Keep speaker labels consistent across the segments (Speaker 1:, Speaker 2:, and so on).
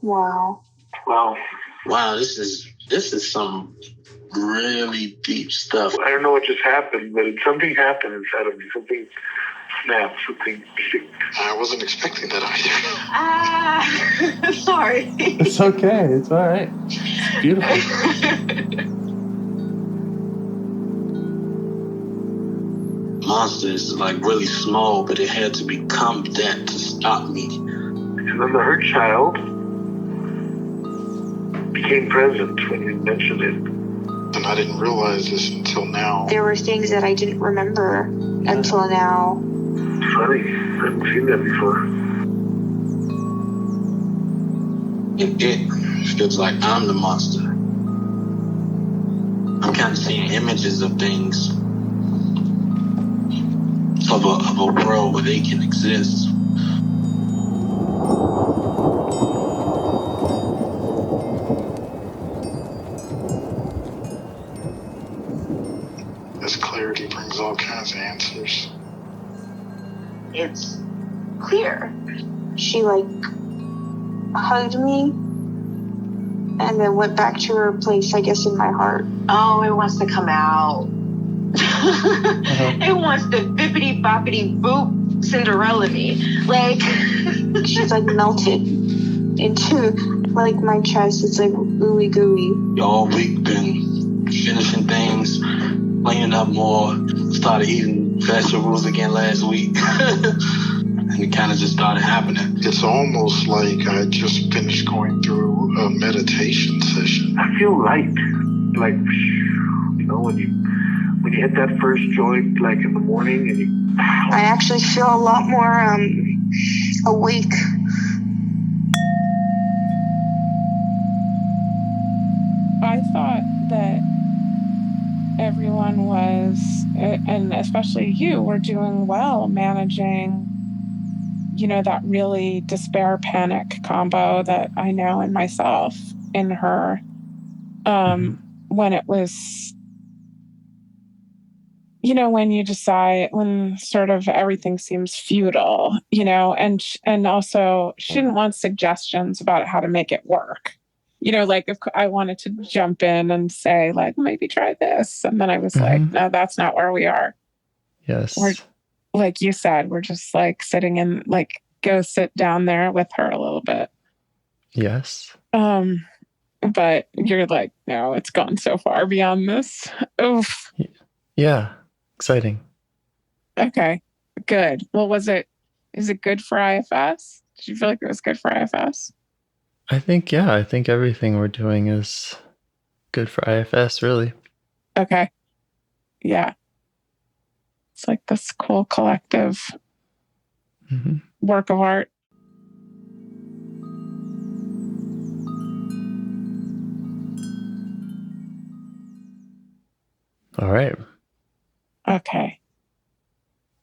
Speaker 1: Wow.
Speaker 2: Wow, this is some really deep stuff.
Speaker 3: I don't know what just happened, but something happened inside of me. Something snapped, something.
Speaker 2: I wasn't expecting that
Speaker 1: either. Sorry.
Speaker 4: It's okay. It's all right. It's beautiful.
Speaker 2: Monster is like really small, but it had to become that to stop me.
Speaker 3: And then the hurt child became present when you mentioned it.
Speaker 2: And I didn't realize this until now.
Speaker 1: There were things that I didn't remember until now.
Speaker 3: Funny. I haven't seen that before.
Speaker 2: It feels like I'm the monster. I'm kind of seeing images of things. Of a world where they can exist. This clarity brings all kinds of answers.
Speaker 1: It's clear. She hugged me and then went back to her place, I guess, in my heart. Oh, it wants to come out. It wants to bippity boppity boop Cinderella me. She's melted into my chest. It's ooey gooey.
Speaker 2: All week been finishing things, cleaning up more, started eating vegetables again last week. And it kind of just started happening. It's almost like I just finished going through a meditation session.
Speaker 3: I feel light. When you hit that first joint, in the morning, and
Speaker 1: I actually feel a lot more awake.
Speaker 5: I thought that everyone was, and especially you, were doing well managing, that really despair panic combo that I know in myself, in her, when it was, when you decide, when sort of everything seems futile, and also she didn't want suggestions about how to make it work. If I wanted to jump in and say, maybe try this. And then I was no, that's not where we are.
Speaker 4: Yes.
Speaker 5: We're, like you said, we're just sitting in, go sit down there with her a little bit.
Speaker 4: Yes.
Speaker 5: But you're no, it's gone so far beyond this. Oof.
Speaker 4: Yeah. Exciting.
Speaker 5: Okay. Good. Well, is it good for IFS? Did you feel like it was good for IFS?
Speaker 4: I think everything we're doing is good for IFS, really.
Speaker 5: Okay. Yeah. It's this cool collective work of art.
Speaker 4: All right.
Speaker 5: Okay.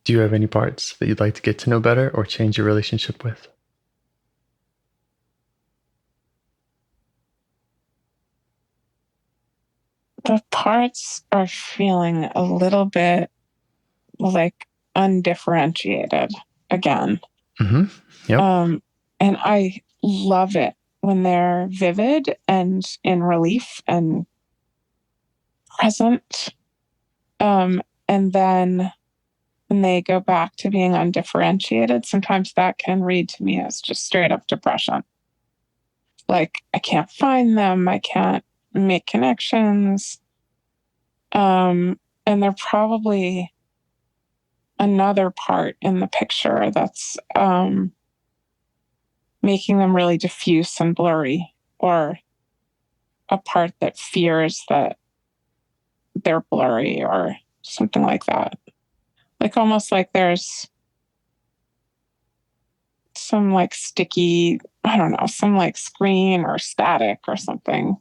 Speaker 4: Do you have any parts that you'd like to get to know better or change your relationship with?
Speaker 5: The parts are feeling a little bit undifferentiated again.
Speaker 4: Mm-hmm. Yep.
Speaker 5: And I love it when they're vivid and in relief and present. And then when they go back to being undifferentiated, sometimes that can read to me as just straight up depression. I can't find them. I can't make connections. And they're probably another part in the picture that's making them really diffuse and blurry, or a part that fears that they're blurry or something like that. Almost there's some sticky, I don't know, some screen or static or something,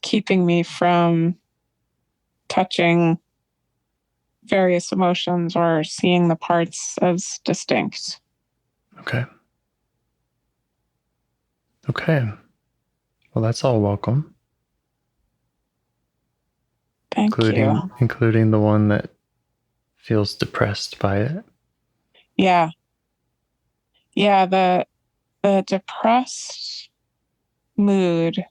Speaker 5: keeping me from touching various emotions or seeing the parts as distinct.
Speaker 4: Okay. Well, that's all welcome.
Speaker 5: Thank you.
Speaker 4: Including the one that feels depressed by it.
Speaker 5: Yeah. Yeah, the depressed mood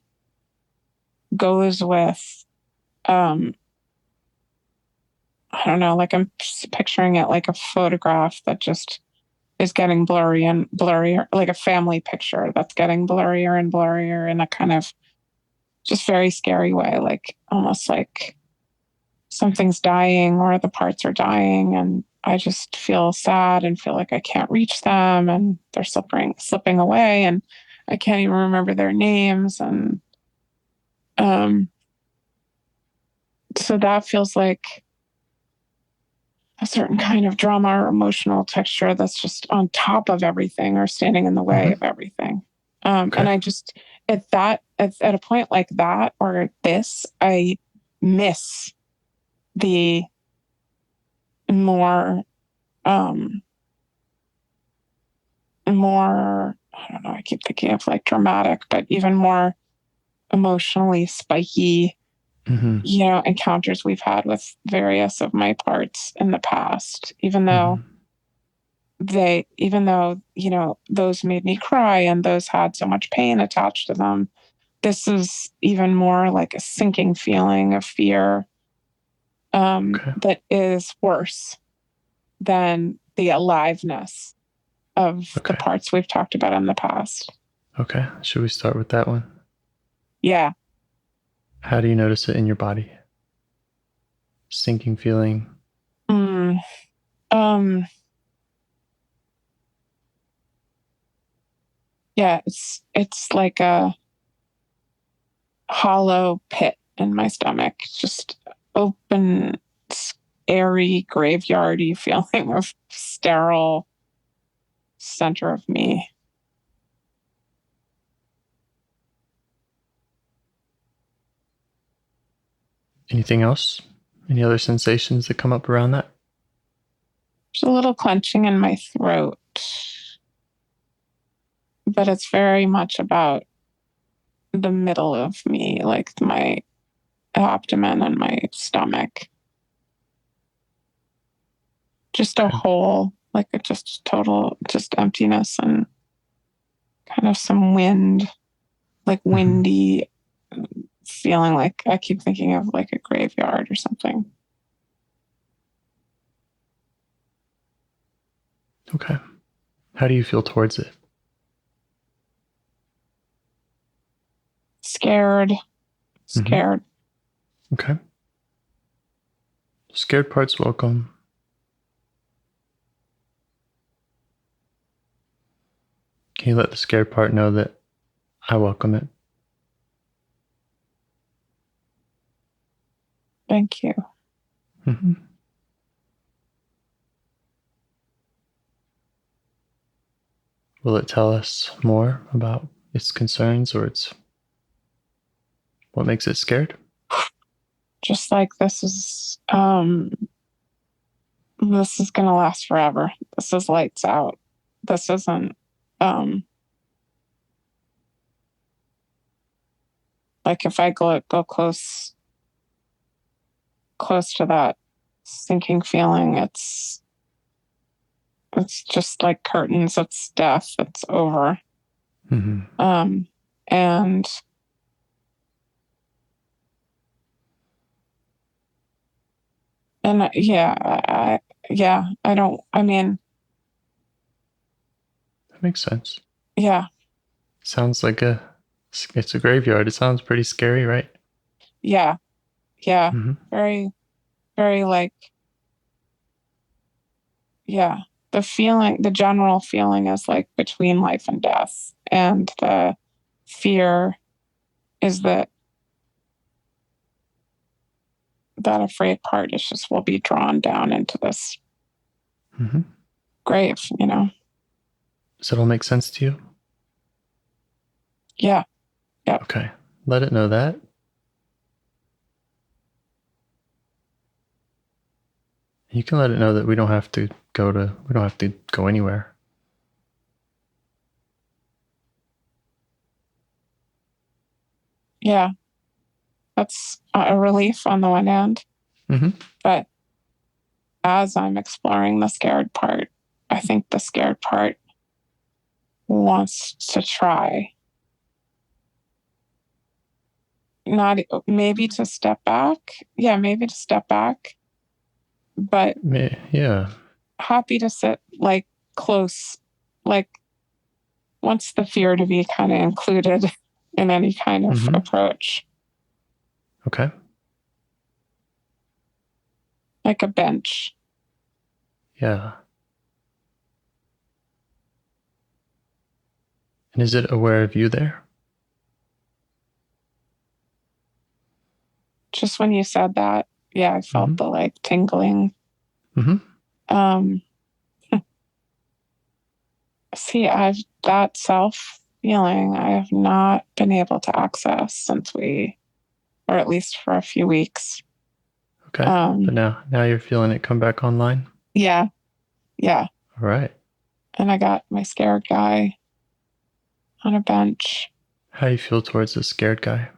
Speaker 5: goes with, I don't know, like I'm picturing it like a photograph that just is getting blurry and blurrier, like a family picture that's getting blurrier and blurrier in a kind of just very scary way, like almost like something's dying or the parts are dying, and I just feel sad and feel like I can't reach them and they're slipping away, and I can't even remember their names. And so that feels like a certain kind of drama or emotional texture that's just on top of everything or standing in the way of everything.
Speaker 4: Okay.
Speaker 5: And I just, at a point like that or this, I miss the more, I don't know, I keep thinking of like dramatic, but even more emotionally spiky, encounters we've had with various of my parts in the past, even though those made me cry and those had so much pain attached to them. This is even more like a sinking feeling of fear, that is worse than the aliveness of the parts we've talked about in the past.
Speaker 4: Okay. Should we start with that one?
Speaker 5: Yeah.
Speaker 4: How do you notice it in your body? Sinking feeling?
Speaker 5: Yeah, it's like a hollow pit in my stomach, just open, airy, graveyardy feeling of sterile center of me.
Speaker 4: Anything else? Any other sensations that come up around that?
Speaker 5: There's a little clenching in my throat, but it's very much about the middle of me, like my abdomen and my stomach. Just a hole, like just total, just emptiness and kind of some wind, like windy feeling, like I keep thinking of like a graveyard or something.
Speaker 4: Okay. How do you feel towards it?
Speaker 5: Scared.
Speaker 4: Okay. Scared part's welcome. Can you let the scared part know that I welcome it?
Speaker 5: Thank you.
Speaker 4: Will it tell us more about its concerns or what makes it scared?
Speaker 5: Just like this is going to last forever. This is lights out. This isn't like if I go close to that sinking feeling, it's just like curtains. It's death. It's over. And I don't, I mean,
Speaker 4: that makes sense.
Speaker 5: Yeah.
Speaker 4: Sounds like it's a graveyard. It sounds pretty scary, right?
Speaker 5: Yeah. Very, very like, the general feeling is like between life and death. And the fear is that afraid part is just will be drawn down into this grave,
Speaker 4: Does it all make sense to you?
Speaker 5: Yeah.
Speaker 4: Okay. Let it know that. You can let it know that we don't have to go anywhere.
Speaker 5: Yeah. That's a relief on the one hand. But as I'm exploring the scared part, I think the scared part wants to try. Not maybe to step back. Yeah, maybe to step back. But
Speaker 4: yeah.
Speaker 5: Happy to sit like close, like wants the fear to be kind of included in any kind of approach.
Speaker 4: Okay.
Speaker 5: Like a bench.
Speaker 4: Yeah. And is it aware of you there?
Speaker 5: Just when you said that, yeah, I felt the like tingling. See, that self feeling I have not been able to access since or at least for a few weeks.
Speaker 4: Okay. But now you're feeling it come back online?
Speaker 5: Yeah. Yeah.
Speaker 4: All right.
Speaker 5: And I got my scared guy on a bench.
Speaker 4: How do you feel towards the scared guy?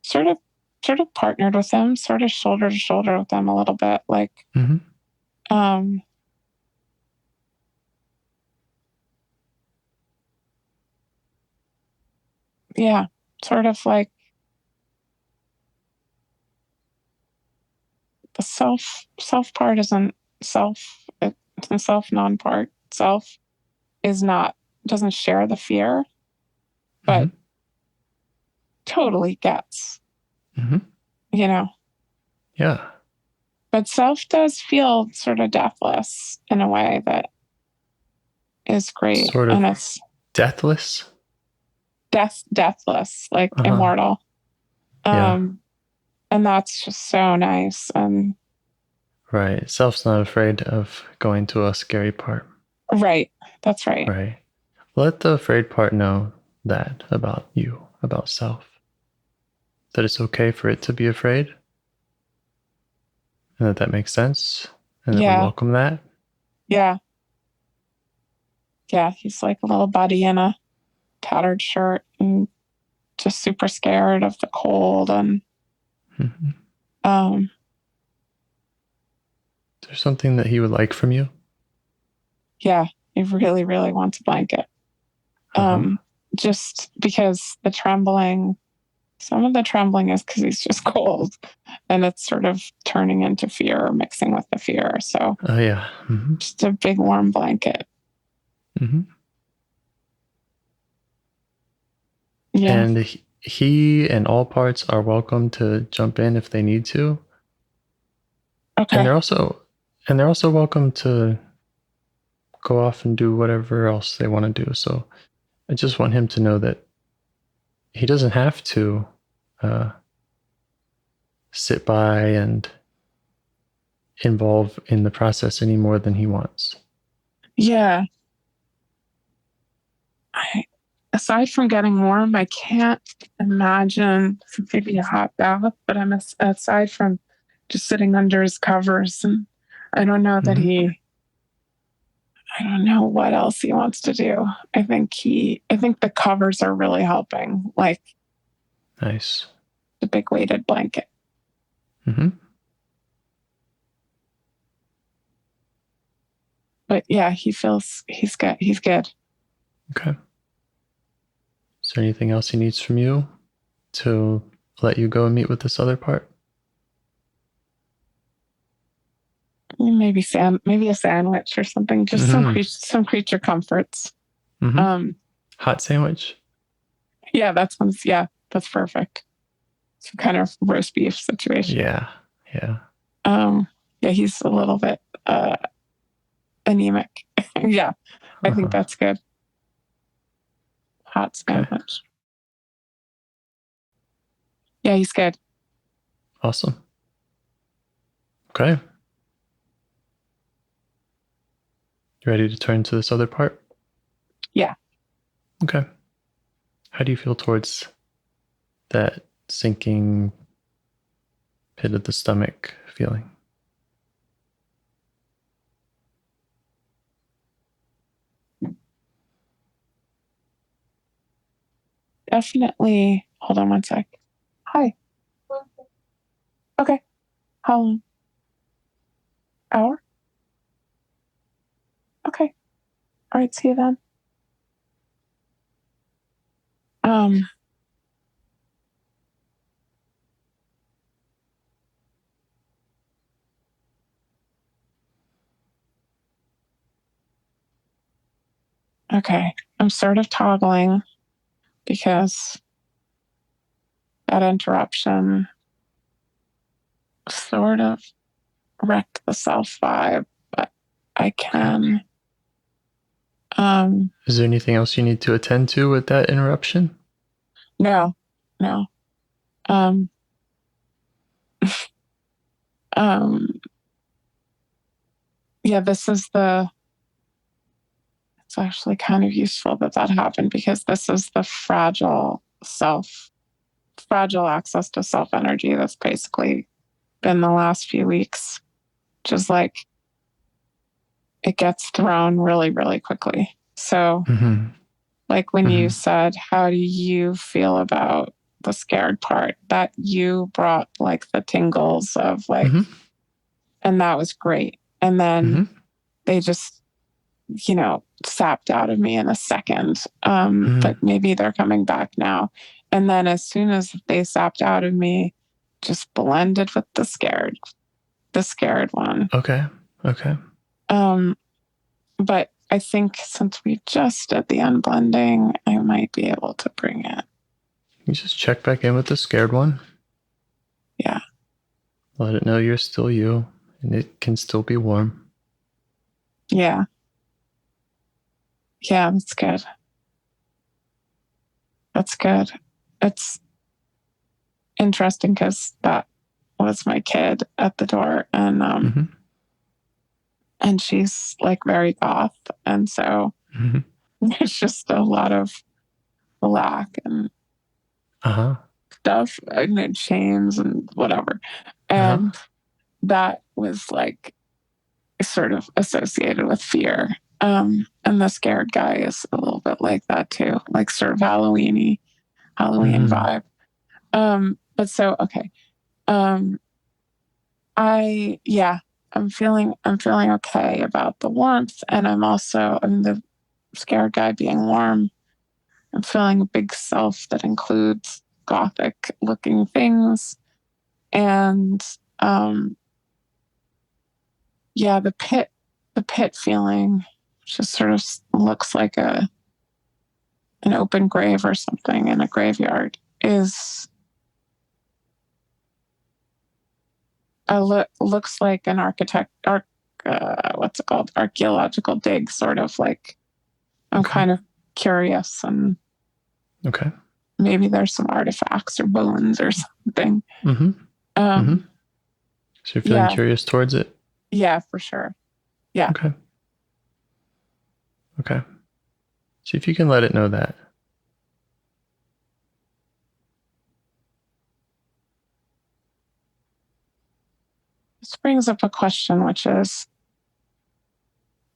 Speaker 5: Sort of partnered with him, sort of shoulder to shoulder with him a little bit. Like, yeah, sort of like the self part isn't self, the self non part. Self doesn't share the fear, but totally gets, you know?
Speaker 4: Yeah.
Speaker 5: But self does feel sort of deathless in a way that is great.
Speaker 4: Sort of,
Speaker 5: and it's
Speaker 4: deathless?
Speaker 5: Deathless, like immortal. And that's just so nice. And
Speaker 4: right. Self's not afraid of going to a scary part.
Speaker 5: Right. That's right.
Speaker 4: Right. Let the afraid part know that about you, about self. That it's okay for it to be afraid. And that makes sense. And that we welcome that.
Speaker 5: Yeah. Yeah. He's like a little buddy in a tattered shirt and just super scared of the cold. And
Speaker 4: there's something that he would like from you?
Speaker 5: Yeah. He really, really wants a blanket. Just because some of the trembling is because he's just cold, and it's sort of turning into fear, mixing with the fear. So, just a big warm blanket. Yeah.
Speaker 4: And he and all parts are welcome to jump in if they need to.
Speaker 5: Okay.
Speaker 4: And they're also welcome to go off and do whatever else they want to do. So I just want him to know that he doesn't have to sit by and involve in the process any more than he wants.
Speaker 5: Yeah. Aside from getting warm, I can't imagine maybe a hot bath, but aside from just sitting under his covers, and I don't know that I don't know what else he wants to do. I think the covers are really helping. Like,
Speaker 4: nice.
Speaker 5: The big weighted blanket. But yeah, he's good. He's good.
Speaker 4: Okay. Is there anything else he needs from you to let you go and meet with this other part?
Speaker 5: Maybe a sandwich or something. Just some creature comforts.
Speaker 4: Hot sandwich?
Speaker 5: Yeah, that's perfect. Some kind of roast beef situation.
Speaker 4: Yeah.
Speaker 5: Yeah, he's a little bit anemic. Yeah, I think that's good. Hot sandwich. Okay. Yeah, he's good.
Speaker 4: Awesome. Okay. You ready to turn to this other part?
Speaker 5: Yeah.
Speaker 4: Okay. How do you feel towards that sinking pit of the stomach feeling?
Speaker 5: Definitely. Hold on one sec. Hi. Okay. How long? Hour? All right, see you then. Okay, I'm sort of toggling because that interruption sort of wrecked the self vibe, but I can.
Speaker 4: Is there anything else you need to attend to with that interruption?
Speaker 5: No. Yeah, it's actually kind of useful that happened because this is the fragile access to self energy that's basically been the last few weeks. Just like it gets thrown really, really quickly. So, like when you said, how do you feel about the scared part, that you brought like the tingles of like, and that was great. And then they just, sapped out of me in a second. But maybe they're coming back now. And then as soon as they sapped out of me, just blended with the scared one.
Speaker 4: Okay.
Speaker 5: But I think since we just did the unblending, I might be able to bring it.
Speaker 4: You just check back in with the scared one.
Speaker 5: Yeah.
Speaker 4: Let it know you're still you and it can still be warm.
Speaker 5: Yeah. Yeah, that's good. It's interesting because that was my kid at the door, and she's like very goth, and so there's just a lot of black and stuff and chains and whatever, and that was like sort of associated with fear. And the scared guy is a little bit like that too, like sort of Halloween vibe. But so okay. I'm feeling okay about the warmth, and the scared guy being warm. I'm feeling a big self that includes gothic looking things, and the pit feeling just sort of looks like an open grave or something in a graveyard is looks like an archaeological dig, sort of like. I'm kind of curious, and maybe there's some artifacts or bones or something.
Speaker 4: So you're feeling curious towards it?
Speaker 5: Yeah, for sure. Yeah.
Speaker 4: Okay. See if you can let it know that.
Speaker 5: This brings up a question, which is,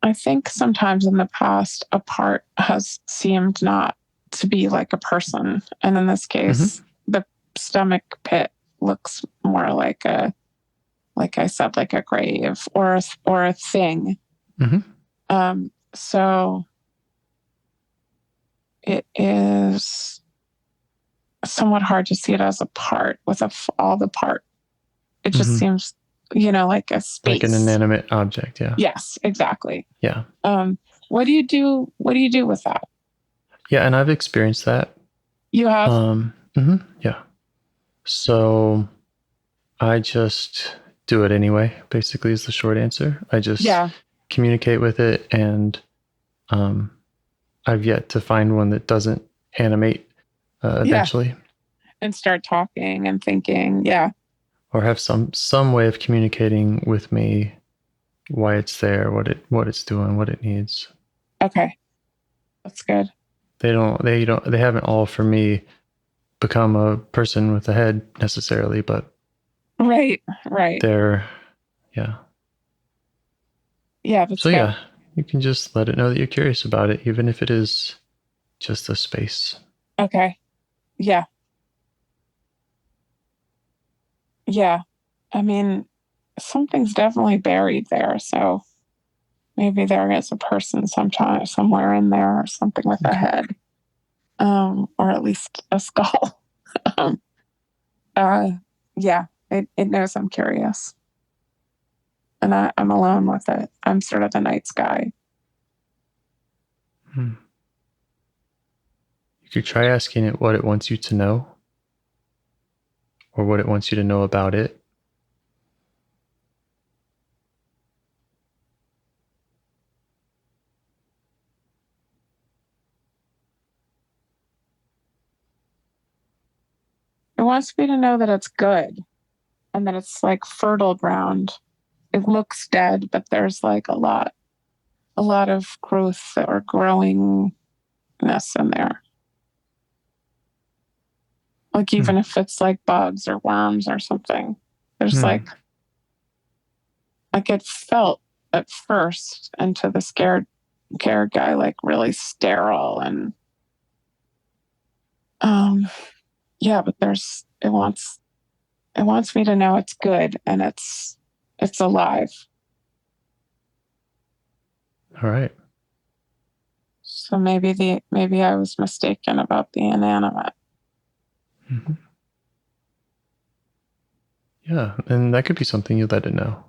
Speaker 5: I think sometimes in the past, a part has seemed not to be like a person. And in this case, the stomach pit looks more like I said, like a grave or a thing. So it is somewhat hard to see it as a part with all the part. It just seems, like a space.
Speaker 4: Like an inanimate object, yeah.
Speaker 5: Yes, exactly.
Speaker 4: Yeah.
Speaker 5: What do you do with that?
Speaker 4: Yeah, and I've experienced that.
Speaker 5: You have?
Speaker 4: Yeah. So I just do it anyway, basically, is the short answer. I just communicate with it, and I've yet to find one that doesn't animate eventually.
Speaker 5: And start talking and thinking,
Speaker 4: or have some way of communicating with me why it's there, what it's doing, what it needs.
Speaker 5: Okay, that's good.
Speaker 4: They haven't all for me become a person with a head necessarily, but
Speaker 5: right.
Speaker 4: They're
Speaker 5: That's
Speaker 4: so
Speaker 5: good.
Speaker 4: you can just let it know that you're curious about it, even if it is just a space.
Speaker 5: Okay. Yeah. I mean, something's definitely buried there, so maybe there is a person somewhere in there, or something with a head, or at least a skull. Yeah, it knows I'm curious, and I'm alone with it. I'm sort of the night sky.
Speaker 4: You could try asking it what it wants you to know, or what it wants you to know about it.
Speaker 5: It wants me to know that it's good, and that it's like fertile ground. It looks dead, but there's like a lot of growth or growingness in there. Like even if it's like bugs or worms or something, there's like it felt at first into the scared guy like really sterile, and yeah, but it wants me to know it's good and it's alive.
Speaker 4: All right.
Speaker 5: So maybe I was mistaken about the inanimate.
Speaker 4: Yeah, and that could be something you let it know.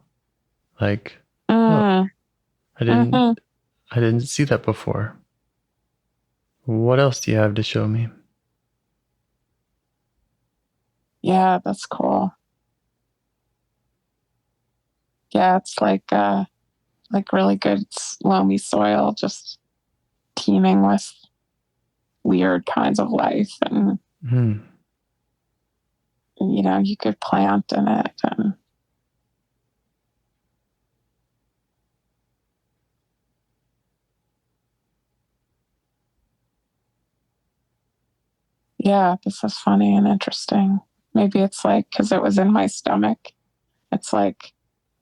Speaker 4: Like, oh, I didn't see that before. What else do you have to show me?
Speaker 5: Yeah, that's cool. Yeah, it's like really good loamy soil, just teeming with weird kinds of life, and you could plant in it, and yeah, this is funny and interesting. Maybe it's like because it was in my stomach, it's like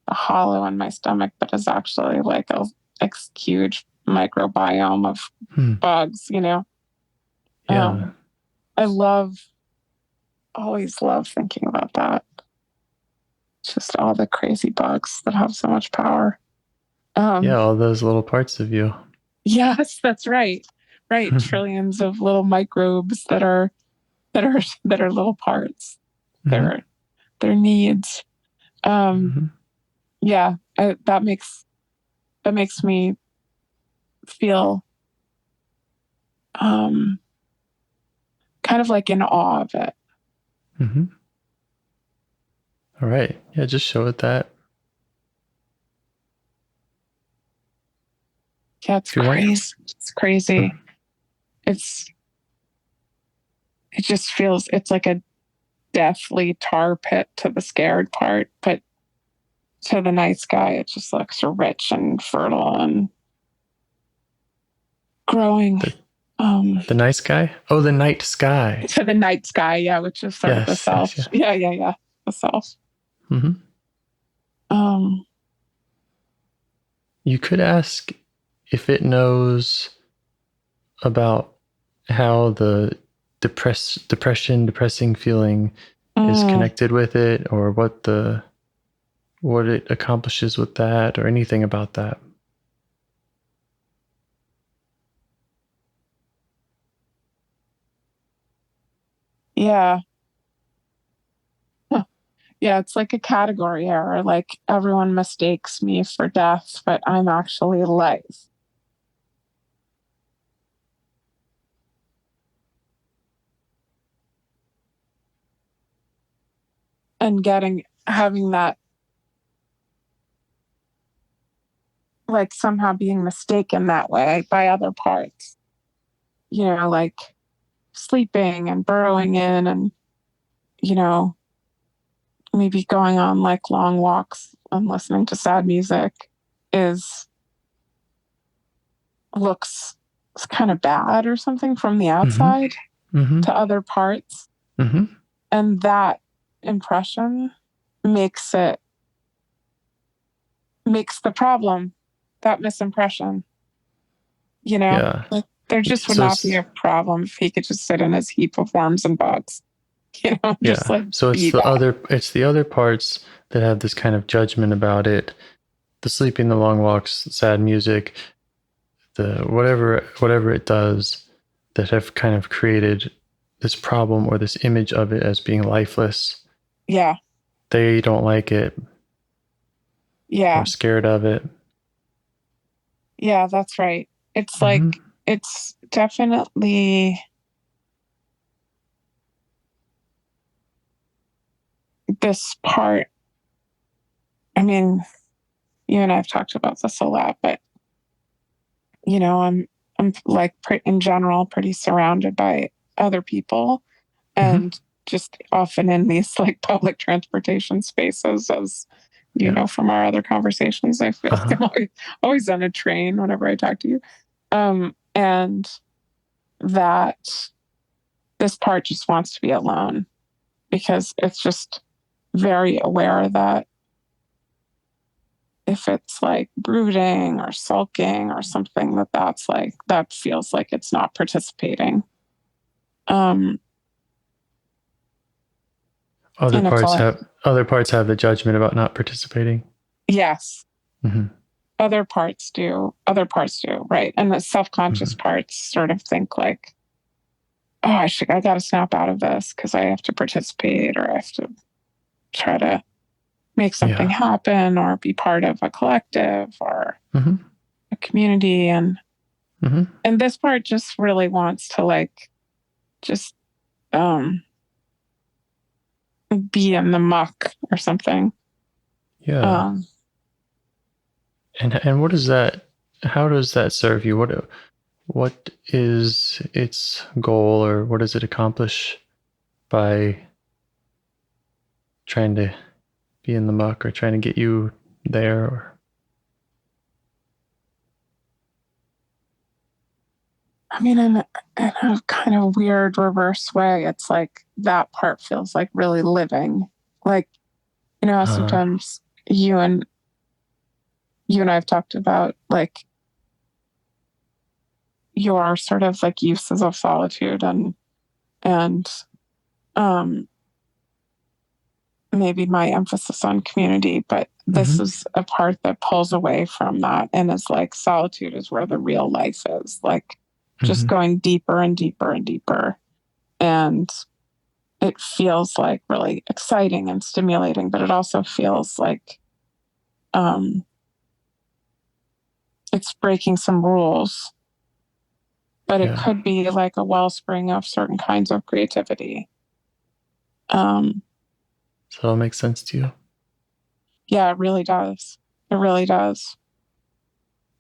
Speaker 5: a hollow in my stomach, but it's actually like a huge microbiome of bugs.
Speaker 4: Yeah.
Speaker 5: I always love thinking about that. Just all the crazy bugs that have so much power.
Speaker 4: Yeah, all those little parts of you.
Speaker 5: Yes, that's right. Right, trillions of little microbes that are little parts. Their needs. Yeah, that makes me feel kind of like in awe of it.
Speaker 4: All right. Yeah, just show it that.
Speaker 5: Yeah, it's crazy. It's crazy. It just feels, it's like a deathly tar pit to the scared part, but to the night sky, it just looks rich and fertile and growing.
Speaker 4: The nice guy? Oh, the night sky.
Speaker 5: To the night sky, yeah, which is sort of the self. Yes, yeah. The self.
Speaker 4: You could ask if it knows about how the depressing feeling is connected with it, or what it accomplishes with that, or anything about that.
Speaker 5: Yeah. Yeah, it's like a category error. Like everyone mistakes me for death, but I'm actually life. And having that, like somehow being mistaken that way by other parts, like sleeping and burrowing in, and, maybe going on like long walks and listening to sad music looks kind of bad or something from the outside to other parts. And that impression makes the problem, that misimpression,
Speaker 4: Yeah.
Speaker 5: like there just would not be a problem if he could just sit in his heap of worms and bugs, just like
Speaker 4: so it's the other parts that have this kind of judgment about it, the sleeping, the long walks, sad music, the whatever it does that have kind of created this problem or this image of it as being lifeless.
Speaker 5: Yeah.
Speaker 4: They don't like it.
Speaker 5: Yeah.
Speaker 4: Or scared of it.
Speaker 5: Yeah, that's right. It's like, it's definitely this part. I mean, you and I have talked about this a lot, but I'm like in general pretty surrounded by other people, and just often in these like public transportation spaces, as you know from our other conversations. I feel like I'm always on a train whenever I talk to you, and that this part just wants to be alone because it's just very aware that if it's like brooding or sulking or something, that feels like it's not participating.
Speaker 4: Other parts have the judgment about not participating.
Speaker 5: Yes. Other parts do, right? And the self-conscious parts sort of think like, oh, I got to snap out of this because I have to participate, or I have to try to make something happen, or be part of a collective or a community. And this part just really wants to like just be in the muck or something.
Speaker 4: Yeah. And what is that? How does that serve you? What is its goal, or what does it accomplish by trying to be in the muck or trying to get you there? Or
Speaker 5: I mean, in a kind of weird reverse way, it's like that part feels like really living. Like, sometimes you and I have talked about like your sort of like uses of solitude and maybe my emphasis on community, but this is a part that pulls away from that and is like solitude is where the real life is, like just going deeper and deeper and deeper. And it feels like really exciting and stimulating, but it also feels like it's breaking some rules. But it could be like a wellspring of certain kinds of creativity.
Speaker 4: So it makes sense to you?
Speaker 5: Yeah, it really does. It really does.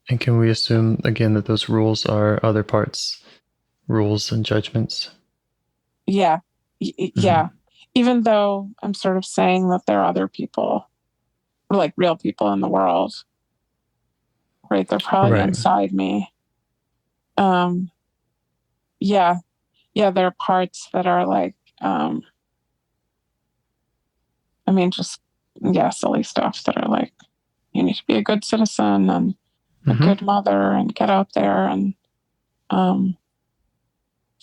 Speaker 4: And can we assume, again, that those rules are other parts' rules and judgments?
Speaker 5: Yeah. Yeah. Even though I'm sort of saying that there are other people, like real people in the world, right? They're probably inside me. Yeah. Yeah, there are parts that are like, just, silly stuff that are like, you need to be a good citizen and a good mother and get out there and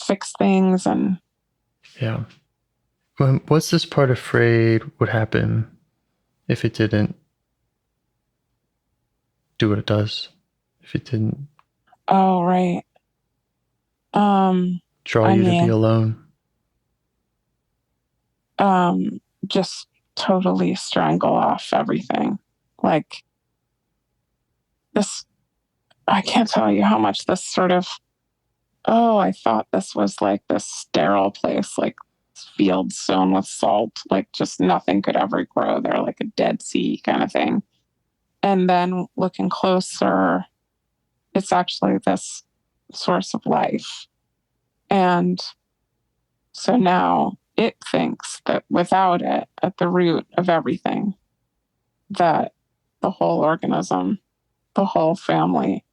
Speaker 5: fix things. And
Speaker 4: yeah. What's this part afraid would happen if it didn't do what it does? If it didn't
Speaker 5: right.
Speaker 4: draw you to be alone?
Speaker 5: Just totally strangle off everything. Like this, I can't tell you how much this sort of, I thought this was like this sterile place, like fields sown with salt, like just nothing could ever grow there, like a Dead Sea kind of thing. And then looking closer, it's actually this source of life. And so now it thinks that without it at the root of everything, that the whole organism, the whole family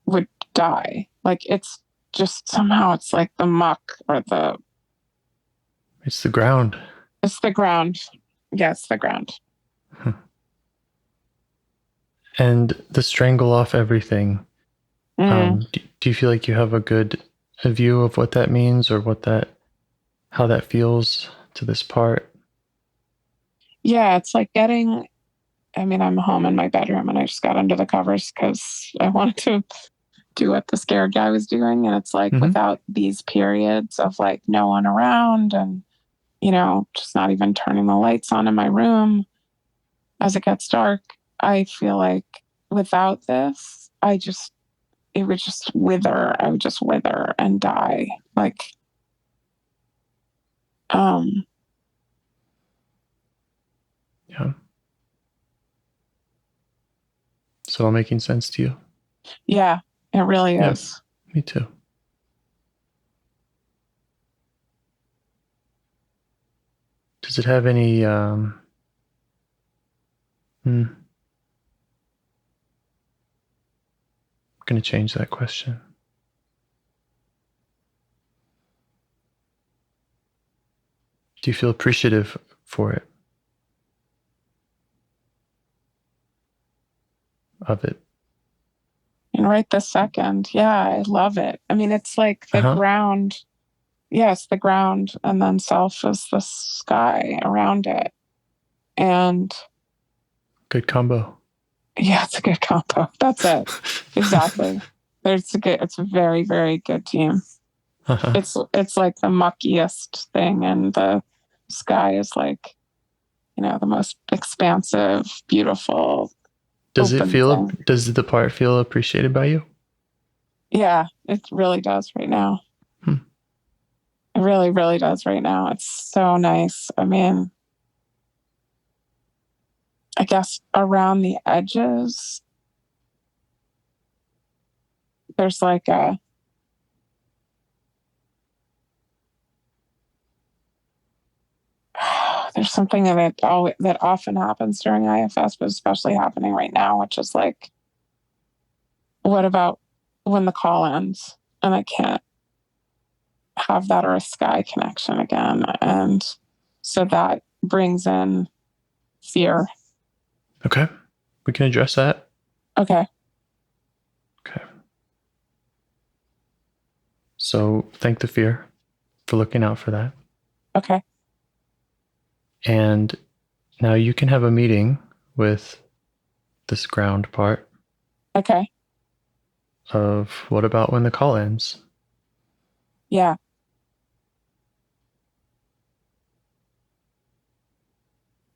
Speaker 5: would die. Like it's just somehow it's like the muck or
Speaker 4: It's the ground.
Speaker 5: It's the ground. Yeah, it's the ground.
Speaker 4: And the strangle off everything. Do you feel like you have a view of what that means, or how that feels to this part?
Speaker 5: Yeah, it's like getting I'm home in my bedroom and I just got under the covers because I wanted to do what the scared guy was doing. And it's like without these periods of like no one around and, just not even turning the lights on in my room as it gets dark, I feel like without this, it would just wither. I would just wither and die. Like,
Speaker 4: yeah. So all making sense to you?
Speaker 5: Yeah, it really is.
Speaker 4: Me too. Does it have any I'm going to change that question. Do you feel appreciative for it? Of it?
Speaker 5: And right this second, yeah, I love it. It's like the ground. Yes, the ground, and then self is the sky around it. And
Speaker 4: good combo.
Speaker 5: Yeah, it's a good combo. That's it. Exactly. It's a very, very good team. It's like the muckiest thing, and the sky is like, the most expansive, beautiful.
Speaker 4: Does the part feel appreciated by you?
Speaker 5: Yeah, it really does right now. It really, really does right now. It's so nice. I guess around the edges, there's like there's something that often happens during IFS, but especially happening right now, which is like, what about when the call ends and I can't have that earth sky connection again? And so that brings in fear.
Speaker 4: Okay. We can address that.
Speaker 5: Okay.
Speaker 4: So thank the fear for looking out for that.
Speaker 5: Okay.
Speaker 4: And now you can have a meeting with this ground part.
Speaker 5: Okay.
Speaker 4: Of what about when the call ends?
Speaker 5: Yeah.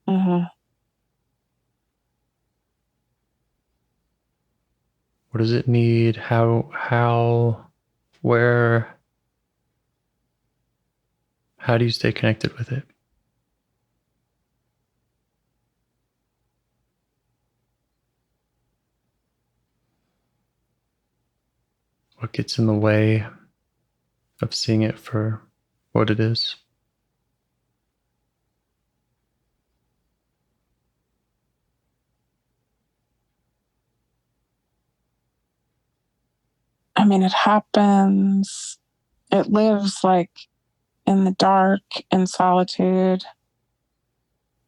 Speaker 5: Mm-hmm.
Speaker 4: What does it need? Where? How do you stay connected with it? What gets in the way of seeing it for what it is?
Speaker 5: It happens. It lives like in the dark, in solitude,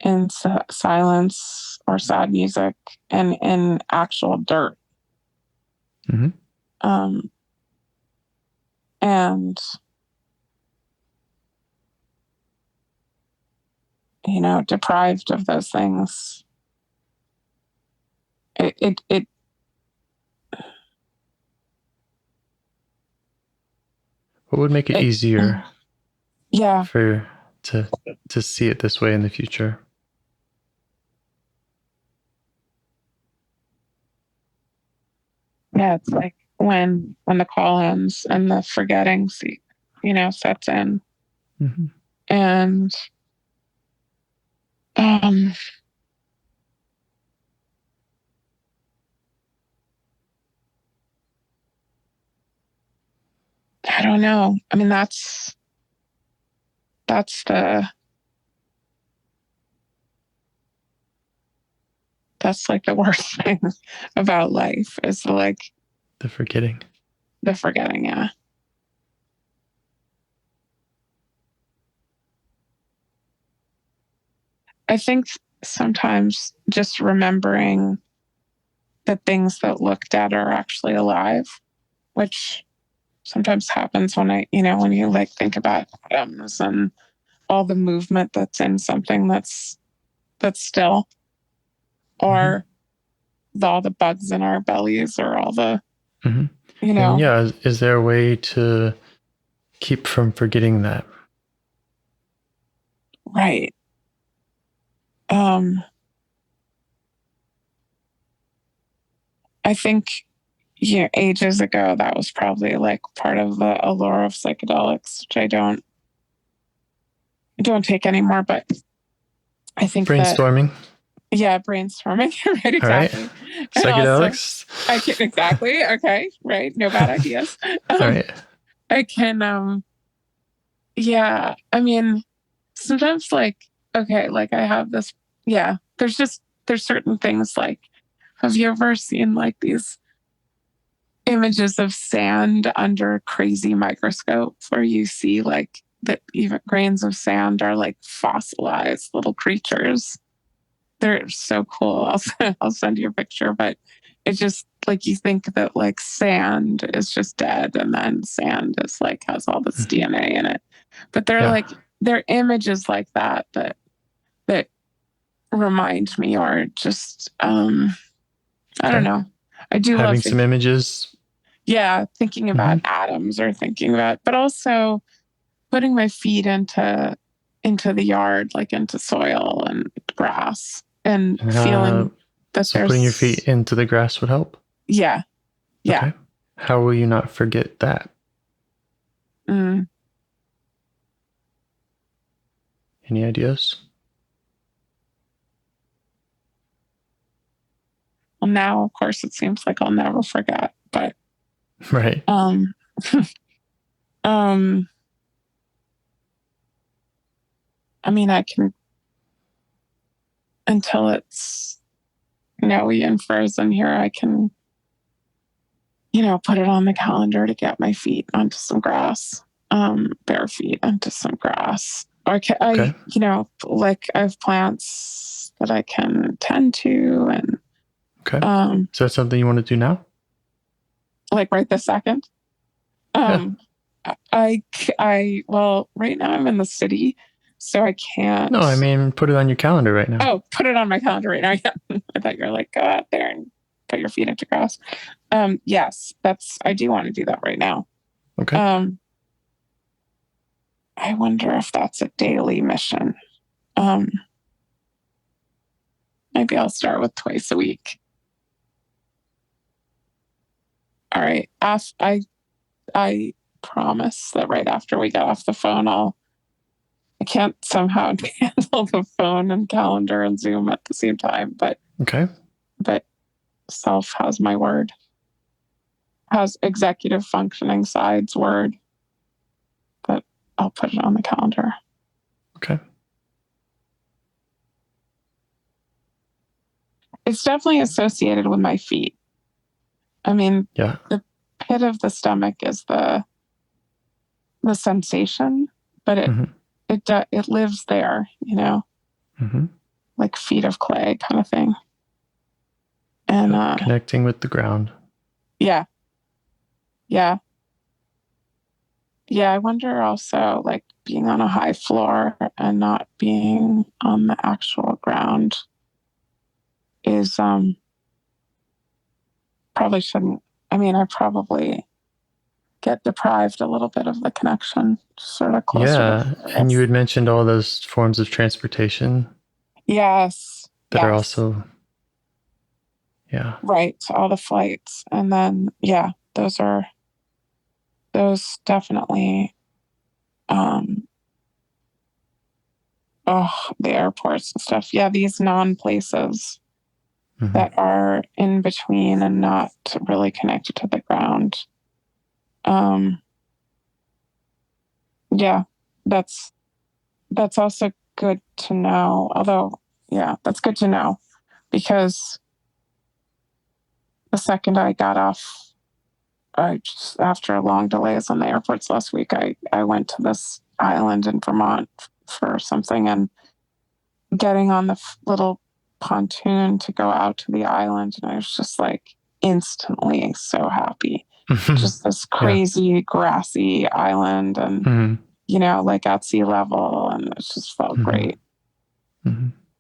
Speaker 5: in silence or sad music, and in actual dirt.
Speaker 4: Mm-hmm.
Speaker 5: And deprived of those things, it
Speaker 4: what would make it easier
Speaker 5: for
Speaker 4: to see it this way in the future?
Speaker 5: Yeah, it's like when the call ends and the forgetting sets in.
Speaker 4: Mm-hmm.
Speaker 5: And I don't know. That's like the worst thing about life is like
Speaker 4: the forgetting.
Speaker 5: Yeah. I think sometimes just remembering the things that looked at are actually alive, which sometimes happens when you like think about atoms and all the movement that's in something that's still. or all the bugs in our bellies, or all the, you know.
Speaker 4: And yeah, is there a way to keep from forgetting that?
Speaker 5: Right. I think, yeah, ages ago, that was probably like part of the allure of psychedelics, which I don't take anymore. But I think
Speaker 4: brainstorming.
Speaker 5: Brainstorming. Right, exactly.
Speaker 4: All right.
Speaker 5: And
Speaker 4: Psychedelics.
Speaker 5: also, I can exactly. Okay, right. No bad ideas.
Speaker 4: All right.
Speaker 5: I can. Yeah. I mean, sometimes, like, okay, like I have this. Yeah. There's certain things, like, have you ever seen like these images of sand under crazy microscopes where you see like that even grains of sand are like fossilized little creatures? They're so cool. I'll send you a picture, but it's just like you think that like sand is just dead, and then sand is like has all this DNA in it. But they're images like that remind me, or just I don't know. I do
Speaker 4: having
Speaker 5: love
Speaker 4: some images.
Speaker 5: Yeah, thinking about atoms, or thinking about, but also putting my feet into the yard, like into soil and grass, and feeling that
Speaker 4: so putting your feet into the grass would help.
Speaker 5: Yeah.
Speaker 4: Okay. How will you not forget that? Any ideas?
Speaker 5: Well, now, of course, it seems like I'll never forget, but
Speaker 4: right.
Speaker 5: I mean, I can, until it's snowy and frozen here, I can, put it on the calendar to get my feet onto some grass, bare feet onto some grass. Or I have plants that I can tend to, and
Speaker 4: okay. So that's something you want to do now?
Speaker 5: Like right this second? Well, right now I'm in the city, so I can't.
Speaker 4: No, I mean, put it on your calendar right now.
Speaker 5: Oh, put it on my calendar right now. Yeah. I thought you were like, go out there and put your feet into grass. Yes, I do want to do that right now.
Speaker 4: Okay.
Speaker 5: I wonder if that's a daily mission. Maybe I'll start with twice a week. All right. I promise that right after we get off the phone, I can't somehow handle the phone and calendar and Zoom at the same time, but
Speaker 4: okay.
Speaker 5: But self has my word. Has executive functioning side's word. But I'll put it on the calendar.
Speaker 4: Okay.
Speaker 5: It's definitely associated with my feet. I mean, the pit of the stomach is the sensation, but it lives there, like feet of clay kind of thing. And
Speaker 4: connecting with the ground.
Speaker 5: Yeah. Yeah. Yeah. I wonder also, like, being on a high floor and not being on the actual ground is probably shouldn't. I mean, I probably get deprived a little bit of the connection, sort of closer.
Speaker 4: Yeah. And you had mentioned all those forms of transportation.
Speaker 5: Yes.
Speaker 4: That are also. Yeah.
Speaker 5: Right. All the flights. And then, those definitely, the airports and stuff. Yeah. These non-places that are in between and not really connected to the ground. Yeah, that's also good to know. Although, that's good to know, because the second I got off, just after long delays on the airports last week, I went to this island in Vermont for something, and getting on the little pontoon to go out to the island, and I was just like instantly so happy. Just this crazy grassy island, and like at sea level, and it just felt great.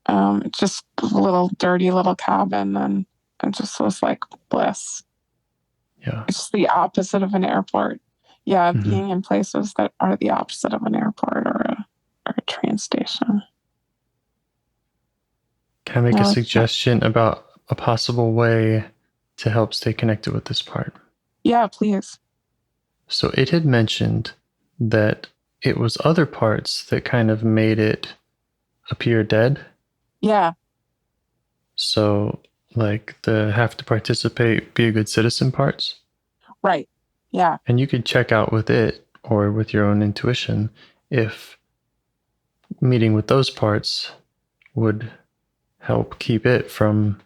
Speaker 5: It's just a little dirty little cabin, and it just was like bliss.
Speaker 4: Yeah.
Speaker 5: It's the opposite of an airport. Yeah, being in places that are the opposite of an airport or a train station.
Speaker 4: Can I make a suggestion about a possible way to help stay connected with this part?
Speaker 5: Yeah, please.
Speaker 4: So it had mentioned that it was other parts that kind of made it appear dead.
Speaker 5: Yeah.
Speaker 4: So, like the have to participate, be a good citizen parts.
Speaker 5: Right. Yeah.
Speaker 4: And you could check out with it or with your own intuition if meeting with those parts would help keep it from,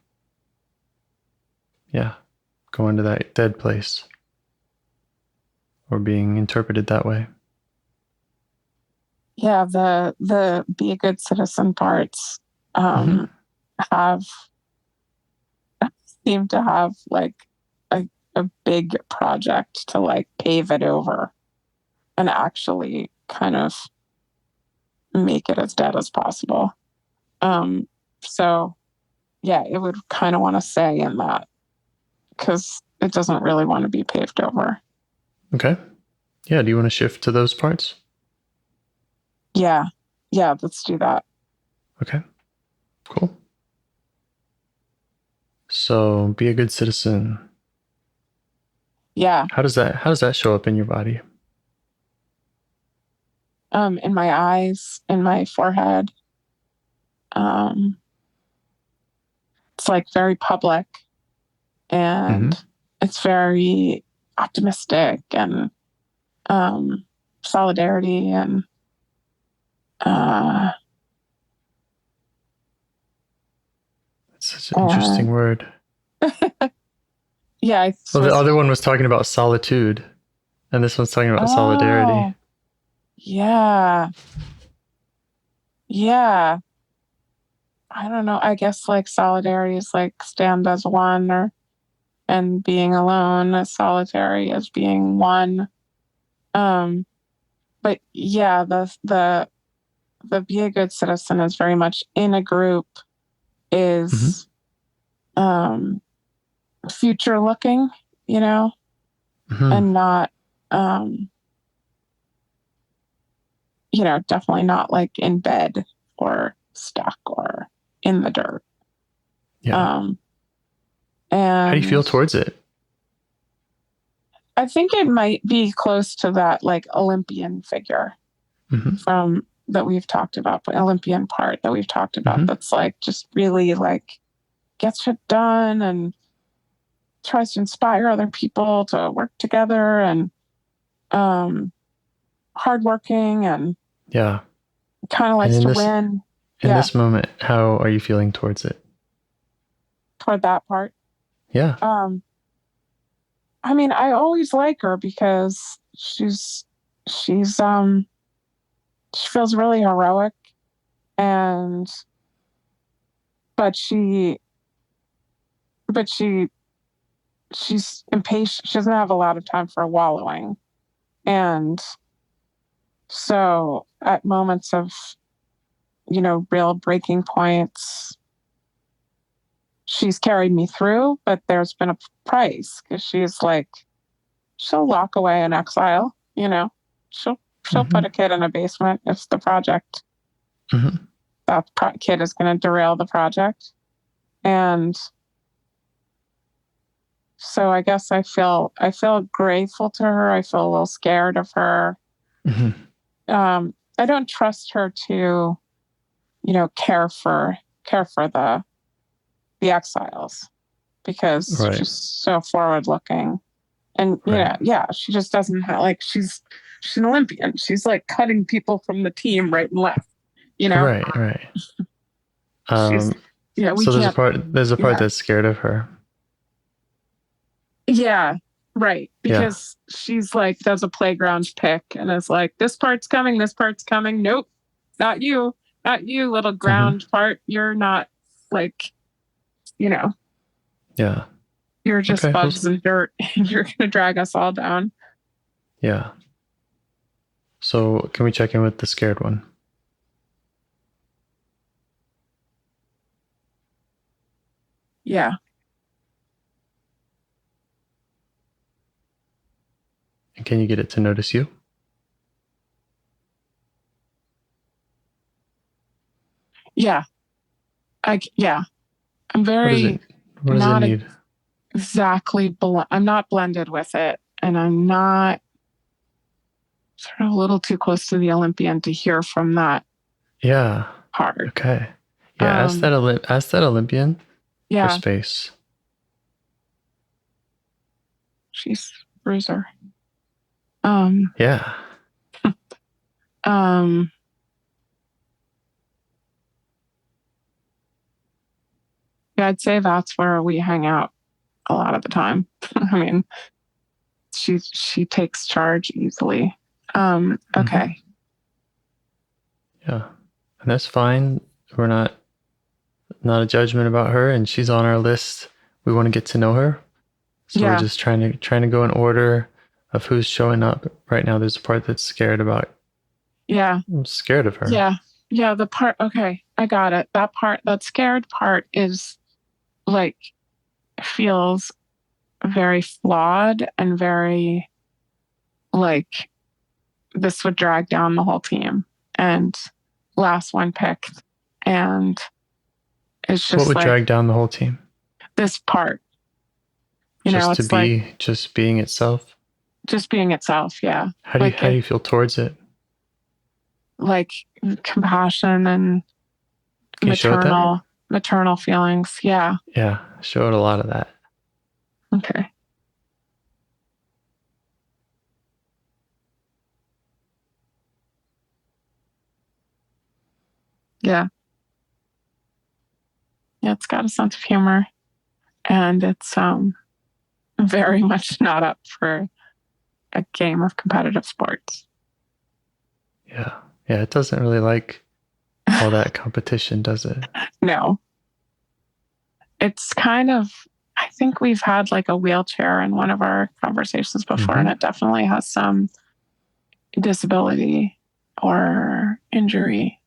Speaker 4: going to that dead place or being interpreted that way.
Speaker 5: Yeah, the be a good citizen parts have seem to have like a big project to like pave it over and actually kind of make it as dead as possible. So yeah, it would kind of want to say in that because it doesn't really want to be paved over.
Speaker 4: Okay. Yeah. Do you want to shift to those parts?
Speaker 5: Yeah. Yeah. Let's do that.
Speaker 4: Okay. Cool. So be a good citizen.
Speaker 5: Yeah.
Speaker 4: How does that show up in your body?
Speaker 5: In my eyes, in my forehead. It's like very public and it's very optimistic and solidarity and
Speaker 4: that's such an interesting word.
Speaker 5: Yeah.
Speaker 4: Well, the other one was talking about solitude, and this one's talking about solidarity.
Speaker 5: Yeah. Yeah. I don't know. I guess like solidarity is like stand as one, and being alone as solitary as being one. But yeah, the be a good citizen is very much in a group, is future looking, and not definitely not like in bed or stuck or in the dirt.
Speaker 4: Yeah.
Speaker 5: And
Speaker 4: how do you feel towards it?
Speaker 5: I think it might be close to that like Olympian figure from that we've talked about, the Olympian part that we've talked about. That's like just really like gets shit done and tries to inspire other people to work together and hardworking and kind of likes to win.
Speaker 4: In this moment, how are you feeling towards it?
Speaker 5: Toward that part?
Speaker 4: Yeah.
Speaker 5: I mean, I always like her because she feels really heroic but she's impatient. She doesn't have a lot of time for wallowing. And so at moments of, real breaking points, she's carried me through, but there's been a price because she'll lock away in exile, she'll put a kid in a basement if the project, that kid is going to derail the project. And so I guess I feel grateful to her. I feel a little scared of her. I don't trust her to, care for the exiles because she's so forward looking. And she just doesn't have she's an Olympian. She's like cutting people from the team right and left.
Speaker 4: Right. So there's a part that's scared of her.
Speaker 5: Yeah, right. Because she's like does a playground pick and is like, this part's coming. Nope, not you, little ground part. You're not
Speaker 4: Yeah.
Speaker 5: You're just bugs and dirt, and you're gonna drag us all down.
Speaker 4: Yeah. So can we check in with the scared one?
Speaker 5: Yeah.
Speaker 4: And can you get it to notice you?
Speaker 5: Yeah. I'm very
Speaker 4: What does it
Speaker 5: not
Speaker 4: need?
Speaker 5: exactly I'm not blended with it, and I'm not sort of a little too close to the Olympian to hear from that.
Speaker 4: Yeah.
Speaker 5: Part.
Speaker 4: Okay. Yeah, ask that Olympian for space.
Speaker 5: She's bruiser.
Speaker 4: Yeah.
Speaker 5: Yeah, I'd say that's where we hang out a lot of the time. I mean, she takes charge easily. Okay.
Speaker 4: Yeah. And that's fine. We're not a judgment about her, and she's on our list. We want to get to know her. So we're just trying to go in order of who's showing up. Right now there's a part that's scared about.
Speaker 5: Yeah.
Speaker 4: I'm scared of her.
Speaker 5: Yeah. Yeah, the part, okay, I got it. That scared part is like feels very flawed and very like this would drag down the whole team. And last one picked, and it's just
Speaker 4: what would drag down the whole team?
Speaker 5: This part.
Speaker 4: Just being itself.
Speaker 5: Just being itself, yeah.
Speaker 4: How do you feel towards it?
Speaker 5: Like compassion and maternal feelings. Yeah.
Speaker 4: Yeah, showed a lot of that.
Speaker 5: Okay. Yeah. Yeah, it's got a sense of humor, and it's very much not up for a game of competitive sports.
Speaker 4: Yeah. Yeah, it doesn't really like all that competition, does it?
Speaker 5: No. It's kind of, I think we've had like a wheelchair in one of our conversations before, and it definitely has some disability or injury.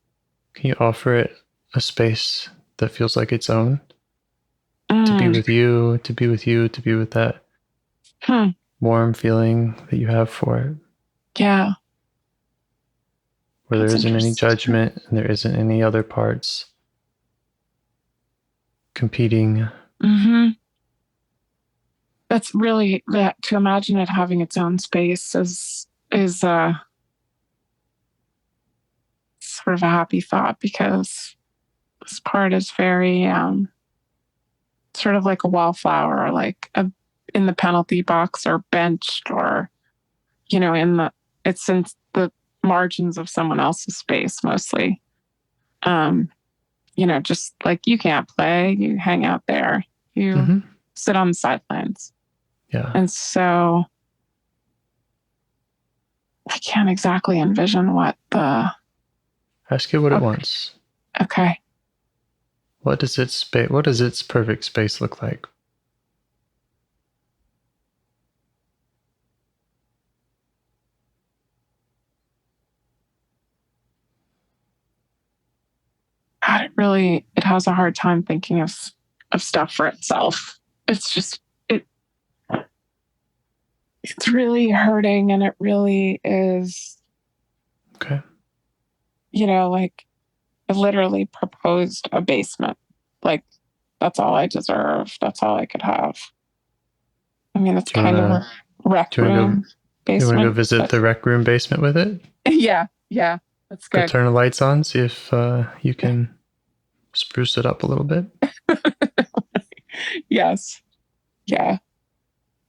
Speaker 4: Can you offer it a space that feels like its own? To be with you, to be with that warm feeling that you have for it.
Speaker 5: Yeah.
Speaker 4: Where there isn't any judgment and there isn't any other parts competing.
Speaker 5: That's really that to imagine it having its own space is sort of a happy thought, because this part is very sort of like a wallflower, or like in the penalty box, or benched, or it's in the margins of someone else's space mostly. Just like you can't play, you hang out there, you sit on the sidelines.
Speaker 4: Yeah.
Speaker 5: And so I can't exactly envision what the...
Speaker 4: Ask it what it wants.
Speaker 5: Okay.
Speaker 4: What does its perfect space look like?
Speaker 5: It has a hard time thinking of stuff for itself. It's just, it's really hurting, and it really is.
Speaker 4: Okay.
Speaker 5: Like I literally proposed a basement. Like, that's all I deserve. That's all I could have. I mean, it's kind of a rec room basement.
Speaker 4: You want to go visit the rec room basement with it?
Speaker 5: Yeah. That's good.
Speaker 4: Go turn the lights on, see if you can spruce it up a little bit.
Speaker 5: Yes. Yeah.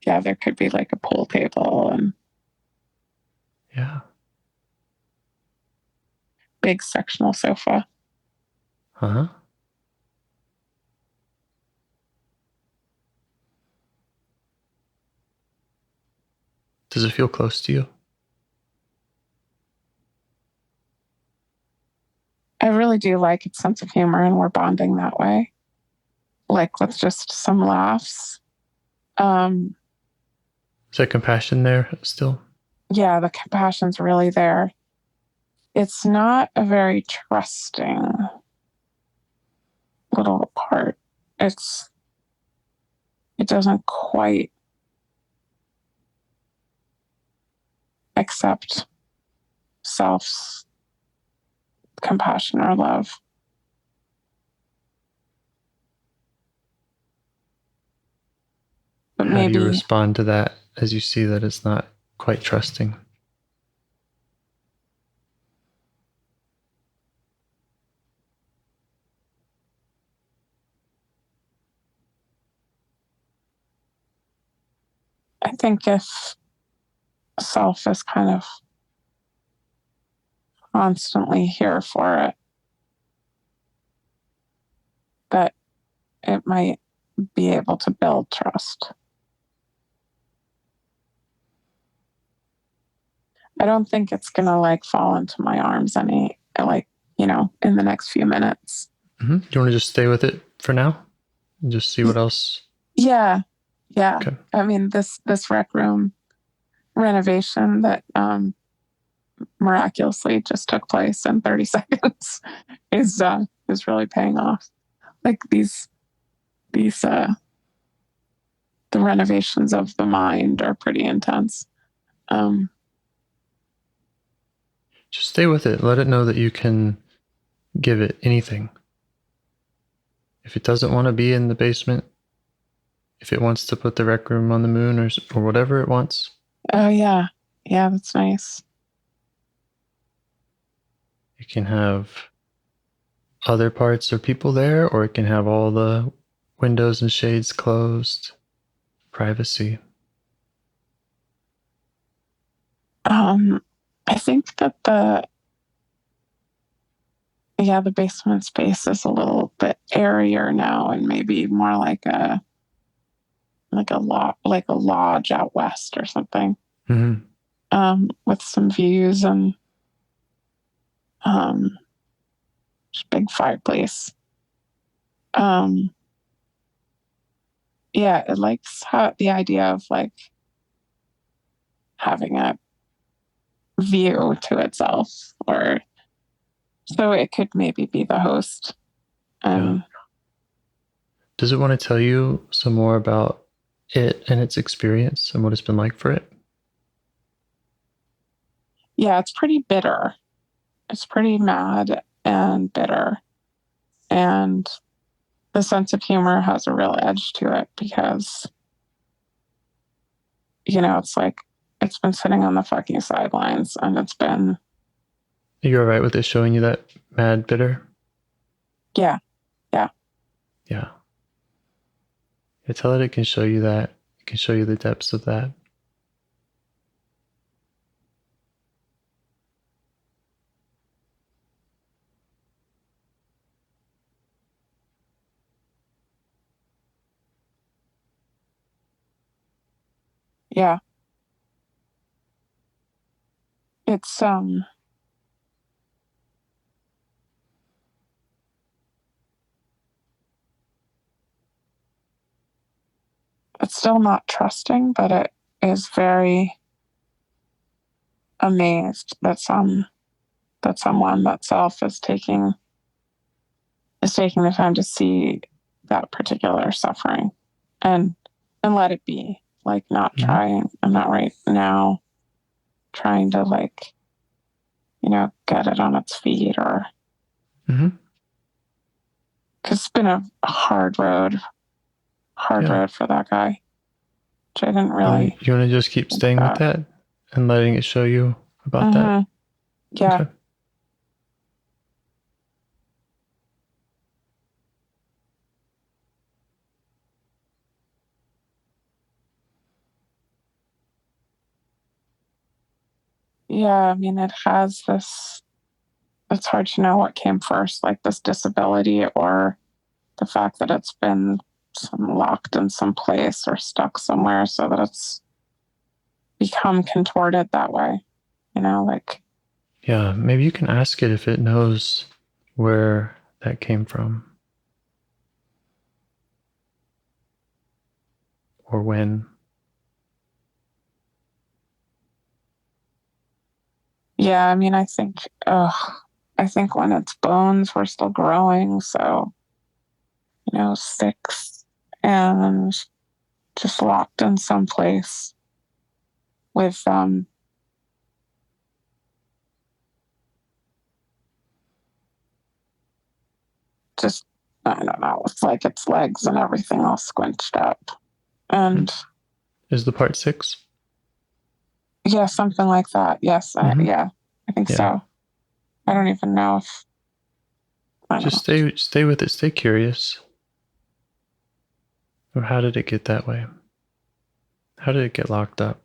Speaker 5: Yeah, there could be like a pool table and big sectional sofa.
Speaker 4: Does it feel close to you?
Speaker 5: I really do like its sense of humor, and we're bonding that way. Like, with just some laughs.
Speaker 4: Is there compassion there still?
Speaker 5: Yeah, the compassion's really there. It's not a very trusting little part. It's it doesn't quite accept self's compassion or love. But
Speaker 4: how do you respond to that as you see that it's not quite trusting?
Speaker 5: I think if self is kind of constantly here for it, that it might be able to build trust. I don't think it's gonna like fall into my arms in the next few minutes.
Speaker 4: Mm-hmm. Do you want to just stay with it for now and just see what else?
Speaker 5: Yeah.
Speaker 4: Okay.
Speaker 5: I mean, this rec room renovation that miraculously just took place in 30 seconds is really paying off. Like these the renovations of the mind are pretty intense.
Speaker 4: Just stay with it. Let it know that you can give it anything. If it doesn't want to be in the basement, if it wants to put the rec room on the moon or whatever it wants.
Speaker 5: Oh, yeah. Yeah, that's nice.
Speaker 4: It can have other parts or people there, or it can have all the windows and shades closed. Privacy.
Speaker 5: I think that the basement space is a little bit airier now and maybe more like a lodge out west or something.
Speaker 4: Mm-hmm.
Speaker 5: With some views and just big fireplace. It likes the idea of like having a view to itself, or so it could maybe be the host.
Speaker 4: Yeah. Does it want to tell you some more about it and its experience and what it's been like for it?
Speaker 5: Yeah, it's pretty bitter. It's pretty mad and bitter. And the sense of humor has a real edge to it because, it's like it's been sitting on the fucking sidelines and it's been.
Speaker 4: Are you all right with it showing you that mad bitter?
Speaker 5: Yeah.
Speaker 4: Yeah. Tell it can show you that. It can show you the depths of that.
Speaker 5: Yeah. It's still not trusting, but it is very amazed that someone that self is taking the time to see that particular suffering and let it be, like not trying. I'm not right now trying to like, get it on its feet or because it's been a hard road for that guy, which I didn't really.
Speaker 4: You want to just keep staying with that and letting it show you about that?
Speaker 5: Yeah. Okay. Yeah, I mean, it has this, it's hard to know what came first, like this disability or the fact that it's been locked in some place or stuck somewhere so that it's become contorted that way, like.
Speaker 4: Yeah, maybe you can ask it if it knows where that came from or when.
Speaker 5: Yeah, I mean, I think when its bones were still growing, so 6 and just locked in some place with just, I don't know, it's like its legs and everything all squinched up. And
Speaker 4: is the part 6?
Speaker 5: Yeah, something like that. Yes. I think so. I don't even know if.
Speaker 4: Just stay with it. Stay curious. Or how did it get that way? How did it get locked up?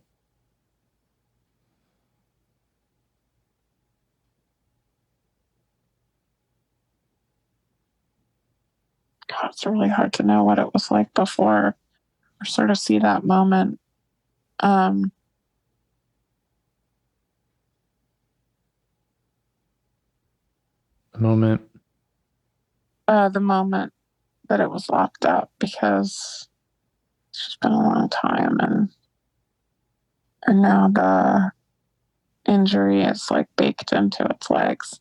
Speaker 5: God, it's really hard to know what it was like before, or sort of see that moment. The
Speaker 4: moment.
Speaker 5: The moment that it was locked up, because it's just been a long time, and now the injury is like baked into its legs.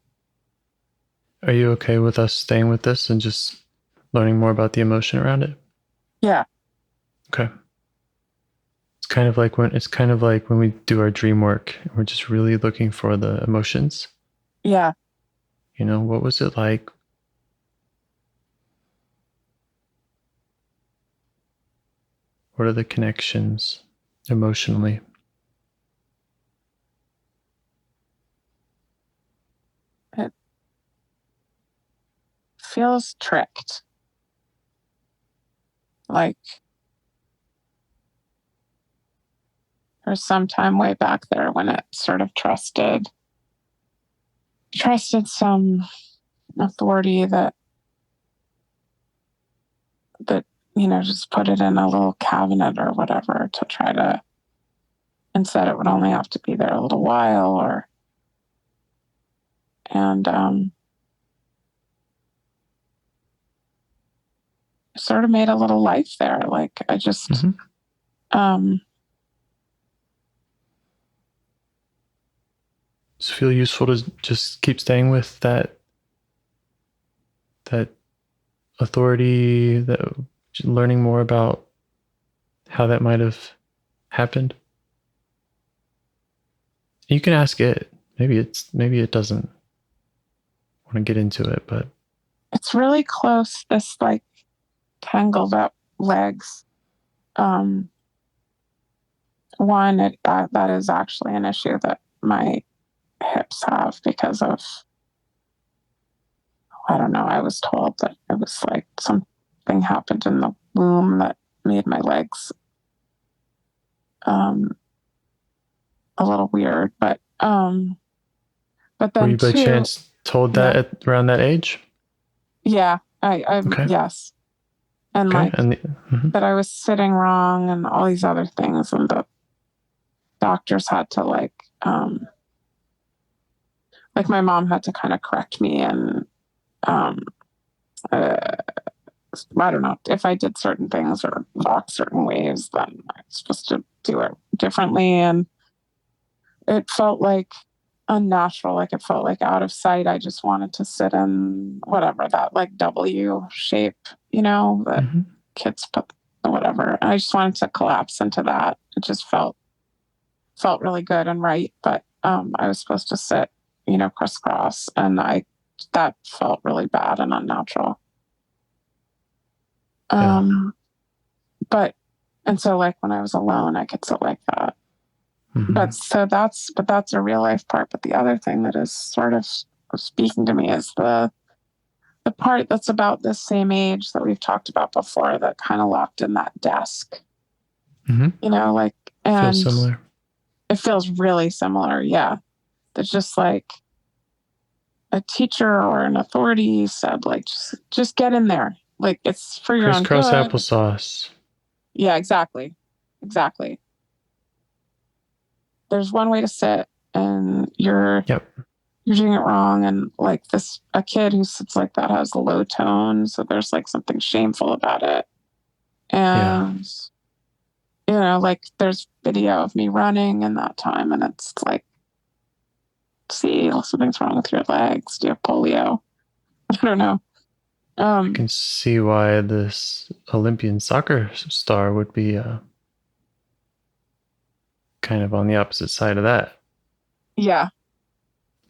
Speaker 4: Are you okay with us staying with this and just learning more about the emotion around it?
Speaker 5: Yeah.
Speaker 4: Okay. It's kind of like when we do our dream work, we're just really looking for the emotions.
Speaker 5: Yeah.
Speaker 4: You know, what was it like? What are the connections emotionally?
Speaker 5: It feels tricked. Like there's some time way back there when it sort of trusted some authority that just put it in a little cabinet or whatever to try to, and said it would only have to be there a little while, and sort of made a little life there. Like I just,
Speaker 4: Does it feel useful to just keep staying with that authority, that learning more about how that might have happened? You can ask it. Maybe it doesn't want to get into it, but
Speaker 5: it's really close. This like tangled up legs. One, that is actually an issue that my hips have because of, I don't know, I was told that it was like something happened in the womb that made my legs a little weird, but then
Speaker 4: were you by chance told that around that age?
Speaker 5: Yeah, okay. Yes, and okay. That I was sitting wrong and all these other things, and the doctors had to like my mom had to kind of correct me, and I don't know, if I did certain things or walk certain ways, then I was supposed to do it differently. And it felt like unnatural. Like it felt like out of sight. I just wanted to sit in whatever, that like W shape, that kids put, whatever. I just wanted to collapse into that. It just felt really good and right. But I was supposed to sit, crisscross, and that felt really bad and unnatural. But, and so like when I was alone, I could sit like that. But that's a real life part. But the other thing that is sort of speaking to me is the part that's about the same age that we've talked about before, that kind of locked in that desk. And feels similar. It feels really similar. Yeah. It's just like a teacher or an authority said, like, just get in there. Like it's for your own good.
Speaker 4: Crisscross applesauce.
Speaker 5: Yeah, exactly. Exactly. There's one way to sit, and you're doing it wrong. And like a kid who sits like that has a low tone. So there's like something shameful about it. And, like there's video of me running in that time, and it's like, see, something's wrong with your legs. Do you have polio? I don't know.
Speaker 4: I can see why this Olympian soccer star would be kind of on the opposite side of that.
Speaker 5: Yeah,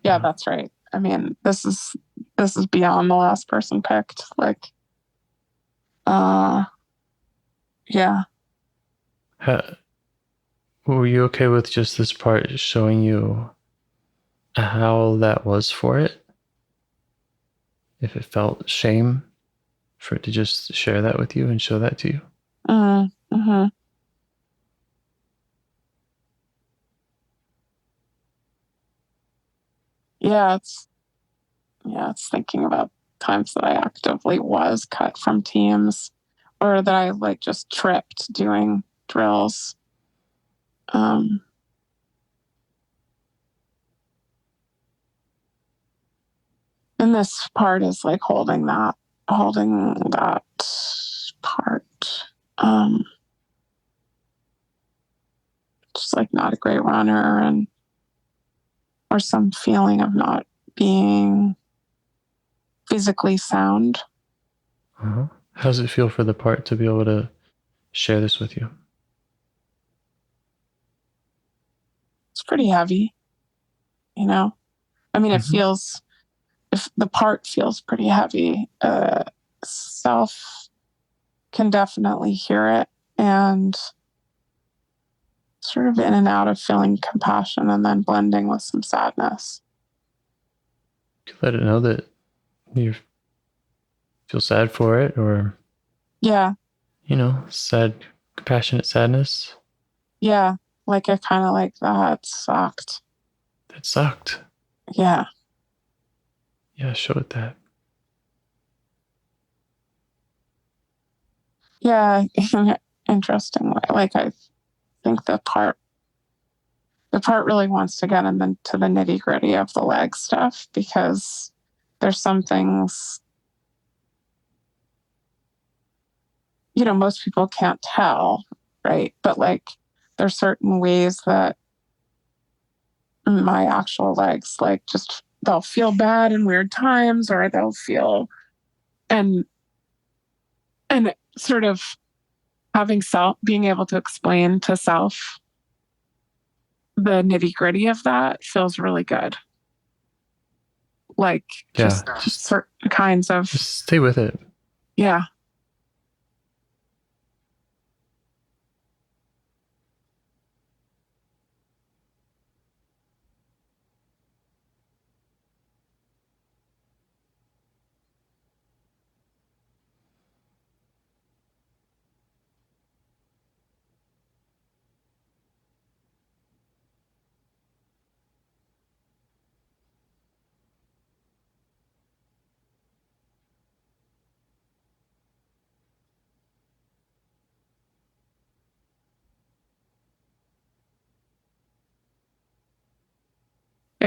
Speaker 5: that's right. I mean, this is beyond the last person picked. Like, yeah.
Speaker 4: Were you okay with just this part showing you how that was for it? If it felt shame for it to just share that with you and show that to you?
Speaker 5: Mm-hmm. Yeah, it's thinking about times that I actively was cut from teams, or that I like just tripped doing drills. And this part is like holding that part. Just like not a great runner, and or some feeling of not being physically sound.
Speaker 4: Uh-huh. How does it feel for the part to be able to share this with you?
Speaker 5: It's pretty heavy, you know? I mean, it feels, if the part feels pretty heavy, self can definitely hear it, and sort of in and out of feeling compassion and then blending with some sadness.
Speaker 4: You can let it know that you feel sad for it, or sad, compassionate sadness.
Speaker 5: Yeah, like I kind of like that sucked.
Speaker 4: That sucked.
Speaker 5: Yeah,
Speaker 4: show it that.
Speaker 5: Yeah, interestingly, like I think the part really wants to get into the nitty gritty of the leg stuff, because there's some things, most people can't tell, right? But like there's certain ways that my actual legs, like, just they'll feel bad in weird times, or they'll feel, and sort of being able to explain to self the nitty gritty of that feels really good. Like, just certain kinds of.
Speaker 4: Just stay with it.
Speaker 5: Yeah.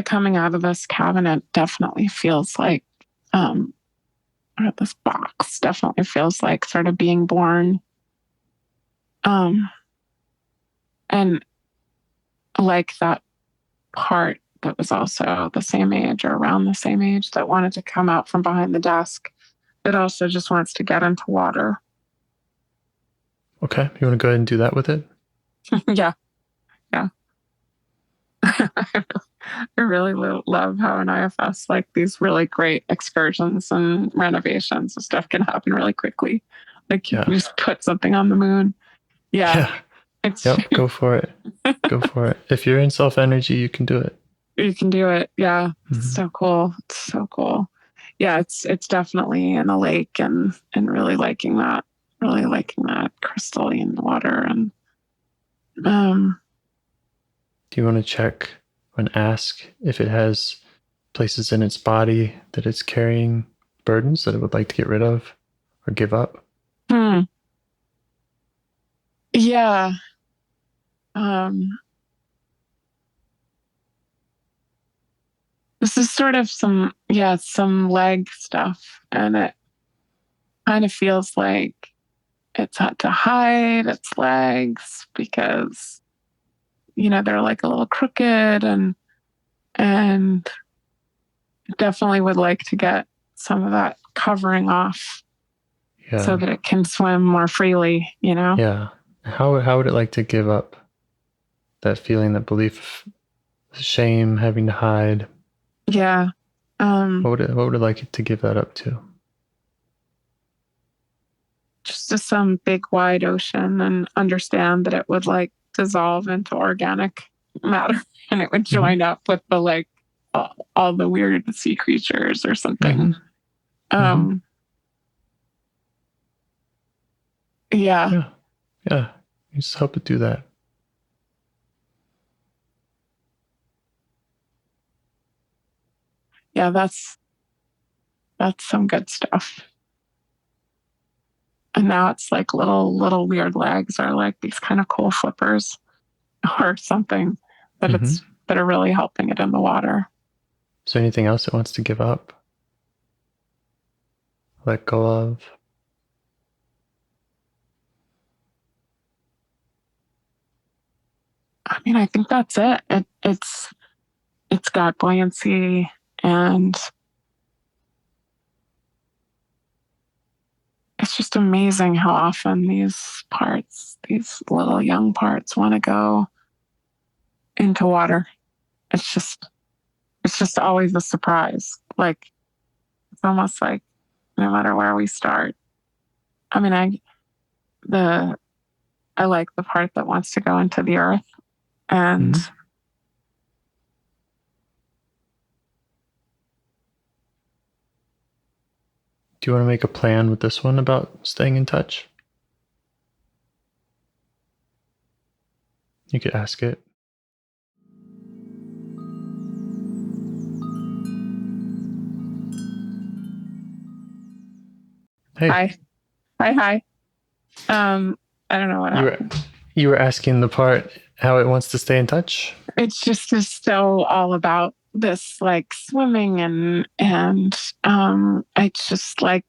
Speaker 5: Coming out of this cabinet definitely feels like, or this box definitely feels like sort of being born. And like that part that was also the same age or around the same age that wanted to come out from behind the desk, it also just wants to get into water.
Speaker 4: Okay, you want to go ahead and do that with it?
Speaker 5: Yeah. I really love how in IFS, like, these really great excursions and renovations and stuff can happen really quickly. Like, you can just put something on the moon. Yeah.
Speaker 4: Yep, go for it. Go for it. If you're in self energy, you can do it.
Speaker 5: You can do it. Yeah. It's so cool. It's so cool. Yeah, it's definitely in a lake, and really liking that crystalline water. And
Speaker 4: do you want to check and ask if it has places in its body that it's carrying burdens that it would like to get rid of or give up?
Speaker 5: Yeah. This is sort of some leg stuff, and it kind of feels like it's had to hide its legs because, they're like a little crooked, and definitely would like to get some of that covering off
Speaker 4: Yeah.
Speaker 5: so that it can swim more freely, you know?
Speaker 4: Yeah. How would it like to give up that feeling, that belief of shame, having to hide?
Speaker 5: Yeah.
Speaker 4: What would it like it to give that up to?
Speaker 5: Just to some big wide ocean, and understand that it would like dissolve into organic matter and it would join up with the like all the weird sea creatures or something. Yeah.
Speaker 4: Yeah. You just help it do that.
Speaker 5: Yeah, that's some good stuff. And now it's like little weird legs, or like these kind of cool flippers or something that that are really helping it in the water.
Speaker 4: So anything else it wants to give up? Let go of?
Speaker 5: I mean, I think that's it. It's got buoyancy, and it's just amazing how often these little young parts want to go into water. It's just always a surprise. Like, it's almost like no matter where we start. I mean, I like the part that wants to go into the earth, and
Speaker 4: do you want to make a plan with this one about staying in touch? You could ask it. Hey.
Speaker 5: Hi. I don't know what happened.
Speaker 4: You were asking the part how it wants to stay in touch?
Speaker 5: It's just still all about this like swimming and it's just like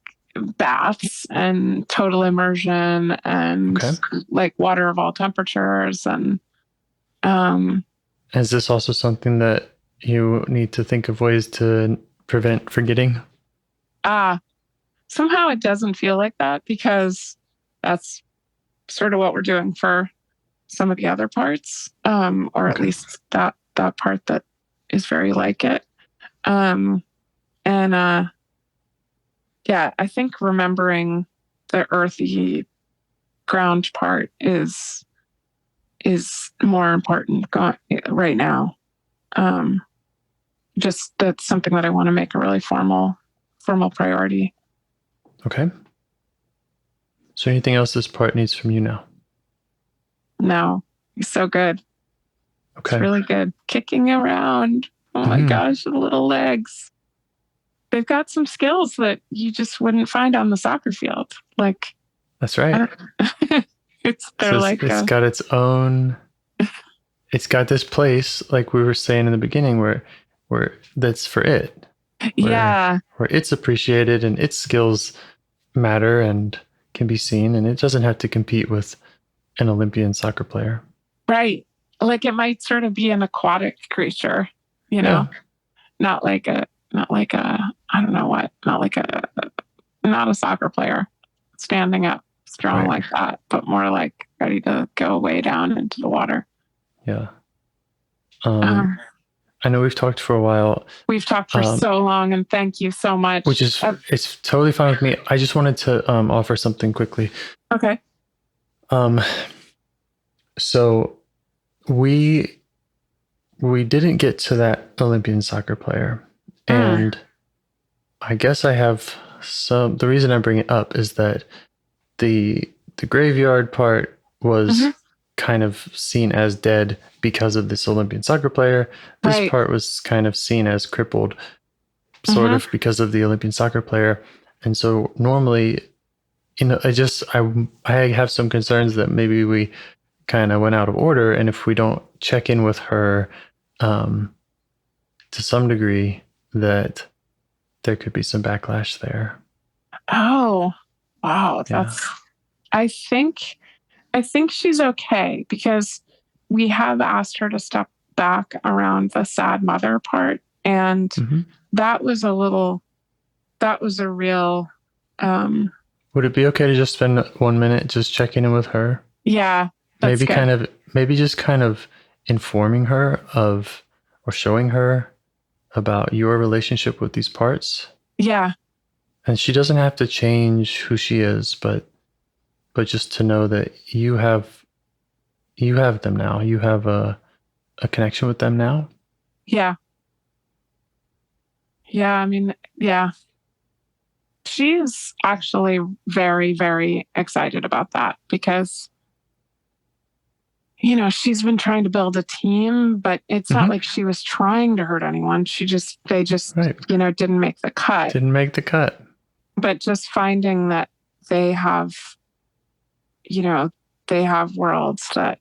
Speaker 5: baths and total immersion and like water of all temperatures. And
Speaker 4: is this also something that you need to think of ways to prevent forgetting?
Speaker 5: Somehow it doesn't feel like that, because that's sort of what we're doing for some of the other parts, or at least that part that is very like it. Yeah, I think remembering the earthy ground part is more important right now. Just that's something that I want to make a really formal priority.
Speaker 4: Okay. So anything else this part needs from you now?
Speaker 5: No, he's so good.
Speaker 4: Okay.
Speaker 5: It's really good. Kicking around. Oh my gosh, the little legs. They've got some skills that you just wouldn't find on the soccer field. Like,
Speaker 4: that's right. It's got its own. It's got this place, like we were saying in the beginning, where that's for it. Where it's appreciated and its skills matter and can be seen, and it doesn't have to compete with an Olympian soccer player.
Speaker 5: Right. Like, it might sort of be an aquatic creature, you know, not like a I don't know what, not a soccer player standing up strong like that, but more like ready to go way down into the water.
Speaker 4: Yeah. I know we've talked for a while.
Speaker 5: We've talked for so long, and thank you so much.
Speaker 4: Which is, it's totally fine with me. I just wanted to offer something quickly.
Speaker 5: Okay.
Speaker 4: So we didn't get to that Olympian soccer player. And I guess I have the reason I bring it up is that the graveyard part was kind of seen as dead because of this Olympian soccer player. This part was kind of seen as crippled, sort of, because of the Olympian soccer player. And so normally, you know, I have some concerns that maybe we kind of went out of order, and if we don't check in with her to some degree, that there could be some backlash there.
Speaker 5: Oh, wow. I think she's okay, because we have asked her to step back around the sad mother part. And that was a little that was a real,
Speaker 4: would it be okay to just spend 1 minute just checking in with her?
Speaker 5: Yeah. That's good.
Speaker 4: Maybe just kind of informing her of, or showing her about your relationship with these parts.
Speaker 5: Yeah.
Speaker 4: And she doesn't have to change who she is, but just to know that you have them now. You have a connection with them now.
Speaker 5: Yeah. Yeah. I mean, yeah. She's actually very, very excited about that because, she's been trying to build a team, but it's not like she was trying to hurt anyone. They just,
Speaker 4: right.
Speaker 5: Didn't make the cut. But just finding that they have, they have worlds that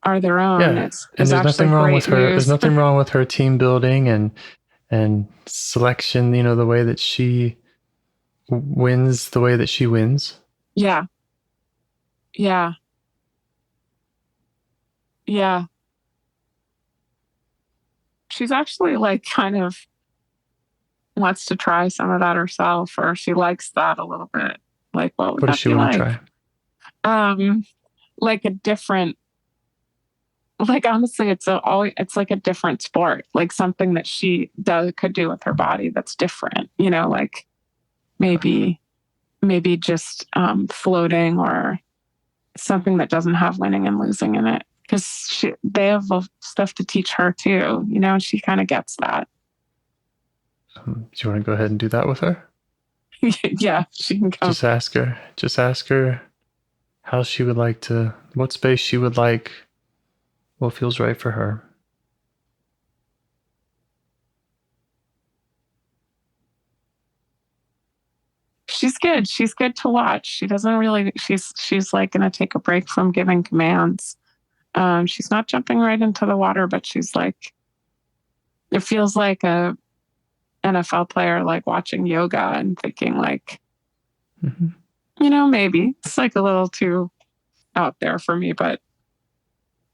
Speaker 5: are their own.
Speaker 4: Yeah.
Speaker 5: It's
Speaker 4: and there's nothing wrong with her.
Speaker 5: News.
Speaker 4: There's nothing wrong with her team building and selection, the way that she wins the way that she wins.
Speaker 5: Yeah. Yeah. Yeah. She's actually kind of wants to try some of that herself, or she likes that a little bit. What
Speaker 4: does she want to
Speaker 5: try? Like a different, honestly, it's like a different sport, like something that she could do with her body that's different, maybe just floating, or something that doesn't have winning and losing in it, because they have stuff to teach her too, and she kind of gets that.
Speaker 4: Do you want to go ahead and do that with her?
Speaker 5: Yeah, she can come.
Speaker 4: Just ask her how she would like to, what space she would like, what feels right for her.
Speaker 5: She's good. She's good to watch. She doesn't really, she's going to take a break from giving commands. She's not jumping right into the water, but she's it feels like a NFL player, watching yoga and thinking maybe it's a little too out there for me, but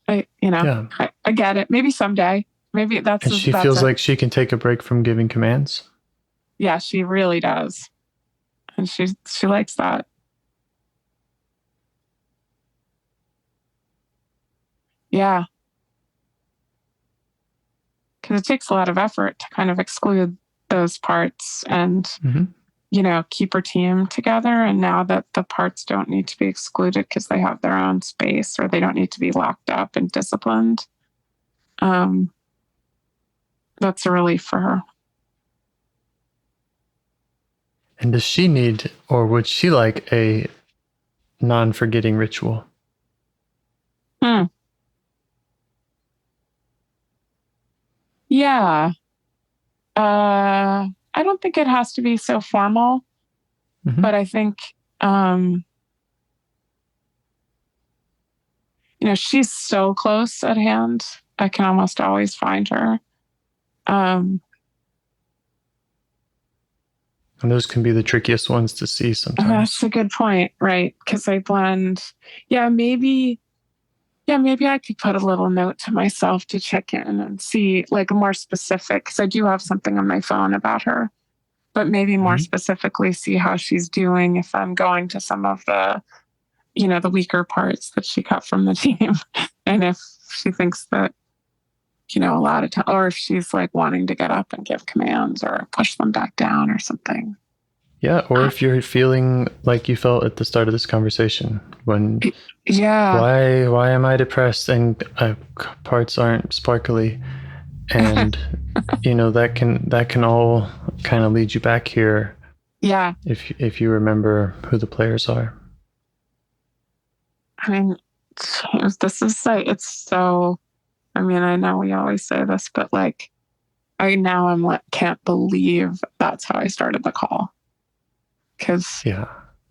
Speaker 5: I get it. Maybe someday. Maybe that's.
Speaker 4: And she feels like she can take a break from giving commands.
Speaker 5: Yeah, she really does, and she likes that. Yeah, because it takes a lot of effort to kind of exclude those parts and keep her team together. And now that the parts don't need to be excluded because they have their own space, or they don't need to be locked up and disciplined, that's a relief for her.
Speaker 4: And does she need, or would she like, a non-forgetting ritual?
Speaker 5: Yeah. I don't think it has to be so formal, but I think, she's so close at hand. I can almost always find her.
Speaker 4: And those can be the trickiest ones to see sometimes.
Speaker 5: That's a good point, right? Because I blend. Maybe I could put a little note to myself to check in and see, more specific, because I do have something on my phone about her, but maybe more specifically see how she's doing if I'm going to some of the, the weaker parts that she cut from the team. And if she thinks that, a lot of time, or if she's wanting to get up and give commands or push them back down or something.
Speaker 4: Yeah, or if you're feeling like you felt at the start of this conversation when, why am I depressed and parts aren't sparkly, and that can all kind of lead you back here.
Speaker 5: Yeah,
Speaker 4: if you remember who the players are.
Speaker 5: I mean, this is it's so. I mean, I know we always say this, but I can't believe that's how I started the call. Because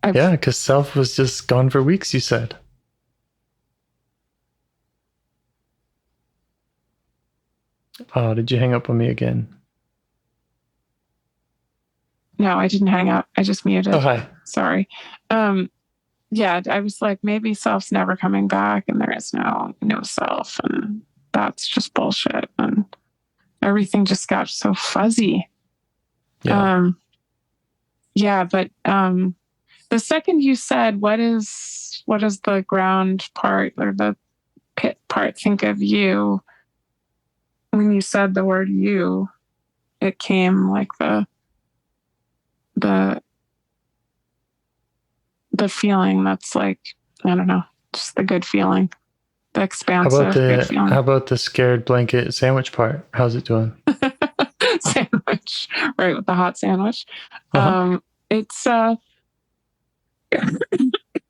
Speaker 4: because self was just gone for weeks, you said. Oh, did you hang up on me again?
Speaker 5: No, I didn't hang up. I just muted.
Speaker 4: Oh, hi.
Speaker 5: Sorry. Yeah, I was maybe self's never coming back, and there is no self, and that's just bullshit, and everything just got so fuzzy.
Speaker 4: Yeah.
Speaker 5: Yeah, but the second you said, what does the ground part or the pit part think of you? When you said the word you, it came like the feeling that's like, I don't know, just the good feeling, the expansive good feeling.
Speaker 4: How about the scared blanket sandwich part? How's it doing?
Speaker 5: Sandwich, right, with the hot sandwich.
Speaker 4: Uh-huh.
Speaker 5: It's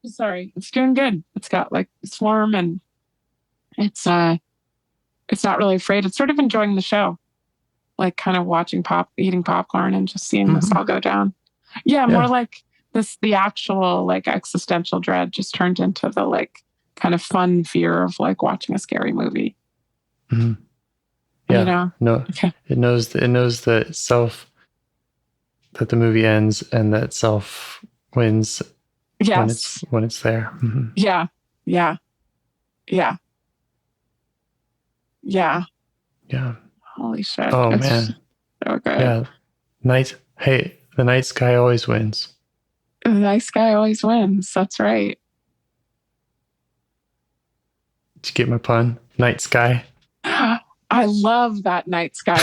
Speaker 5: sorry, it's doing good. It's got like, it's warm, and it's not really afraid. It's sort of enjoying the show, like kind of eating popcorn and just seeing this all go down. Yeah, more like the actual like existential dread just turned into the like kind of fun fear of like watching a scary movie.
Speaker 4: Mm-hmm. Yeah.
Speaker 5: You know?
Speaker 4: No.
Speaker 5: Okay.
Speaker 4: It knows that the movie ends and that self wins.
Speaker 5: Yes.
Speaker 4: When it's there. Mm-hmm.
Speaker 5: Yeah. Yeah. Yeah. Yeah.
Speaker 4: Yeah.
Speaker 5: Holy shit.
Speaker 4: Oh,
Speaker 5: it's
Speaker 4: man.
Speaker 5: So good.
Speaker 4: Yeah. The night sky always wins.
Speaker 5: The nice guy always wins. That's right.
Speaker 4: Did you get my pun? Night sky.
Speaker 5: I love that night sky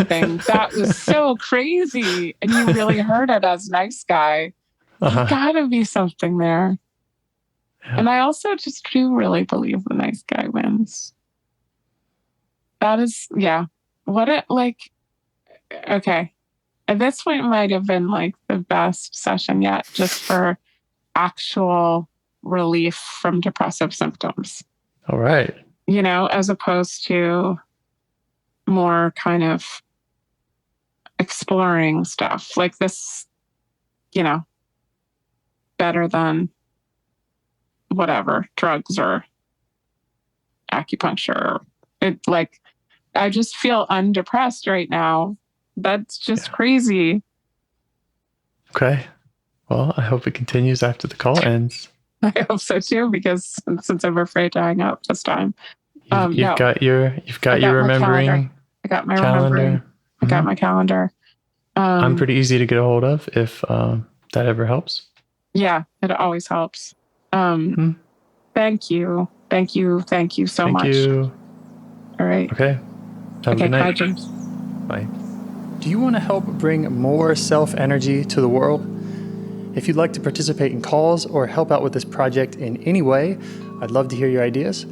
Speaker 5: thing. That was so crazy. And you really heard it as nice guy. There's gotta be something there. Yeah. And I also just do really believe the nice guy wins. That is, yeah. Okay. At this point, it might have been like the best session yet, just for actual relief from depressive symptoms.
Speaker 4: All right.
Speaker 5: You know, as opposed to more kind of exploring stuff like this, you know, better than whatever, drugs or acupuncture. I just feel undepressed right now. That's just crazy.
Speaker 4: Okay. Well, I hope it continues after the call ends.
Speaker 5: I hope so too, because since I'm afraid to hang up this time.
Speaker 4: You've got your remembering.
Speaker 5: I got my remembering. I got my calendar.
Speaker 4: I'm pretty easy to get a hold of if that ever helps.
Speaker 5: Yeah, it always helps. Thank you so much. Thank you. All right.
Speaker 4: Okay. Have a good night.
Speaker 5: Bye, James.
Speaker 4: Bye. Do you want to help bring more self-energy to the world? If you'd like to participate in calls or help out with this project in any way, I'd love to hear your ideas.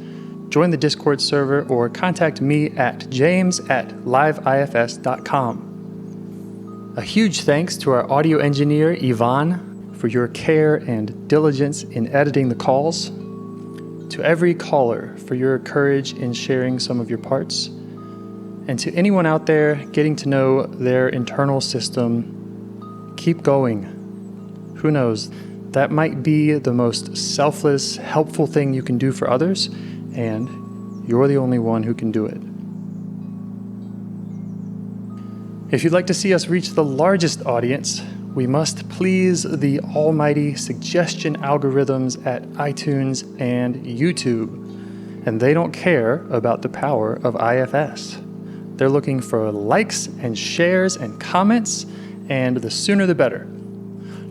Speaker 4: Join the Discord server or contact me at james@liveifs.com. A huge thanks to our audio engineer, Yvonne, for your care and diligence in editing the calls. To every caller for your courage in sharing some of your parts. And to anyone out there getting to know their internal system, keep going. Who knows? That might be the most selfless, helpful thing you can do for others, and you're the only one who can do it. If you'd like to see us reach the largest audience, we must please the almighty suggestion algorithms at iTunes and YouTube. And they don't care about the power of IFS. They're looking for likes and shares and comments, and the sooner the better.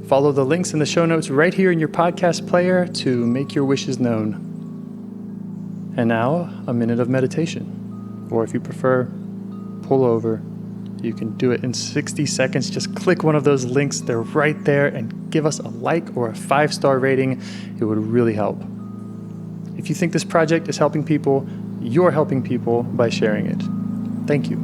Speaker 4: Follow the links in the show notes right here in your podcast player to make your wishes known. And now, a minute of meditation. Or if you prefer, pull over. You can do it in 60 seconds. Just click one of those links. They're right there, and give us a like or a 5-star rating. It would really help. If you think this project is helping people, you're helping people by sharing it. Thank you.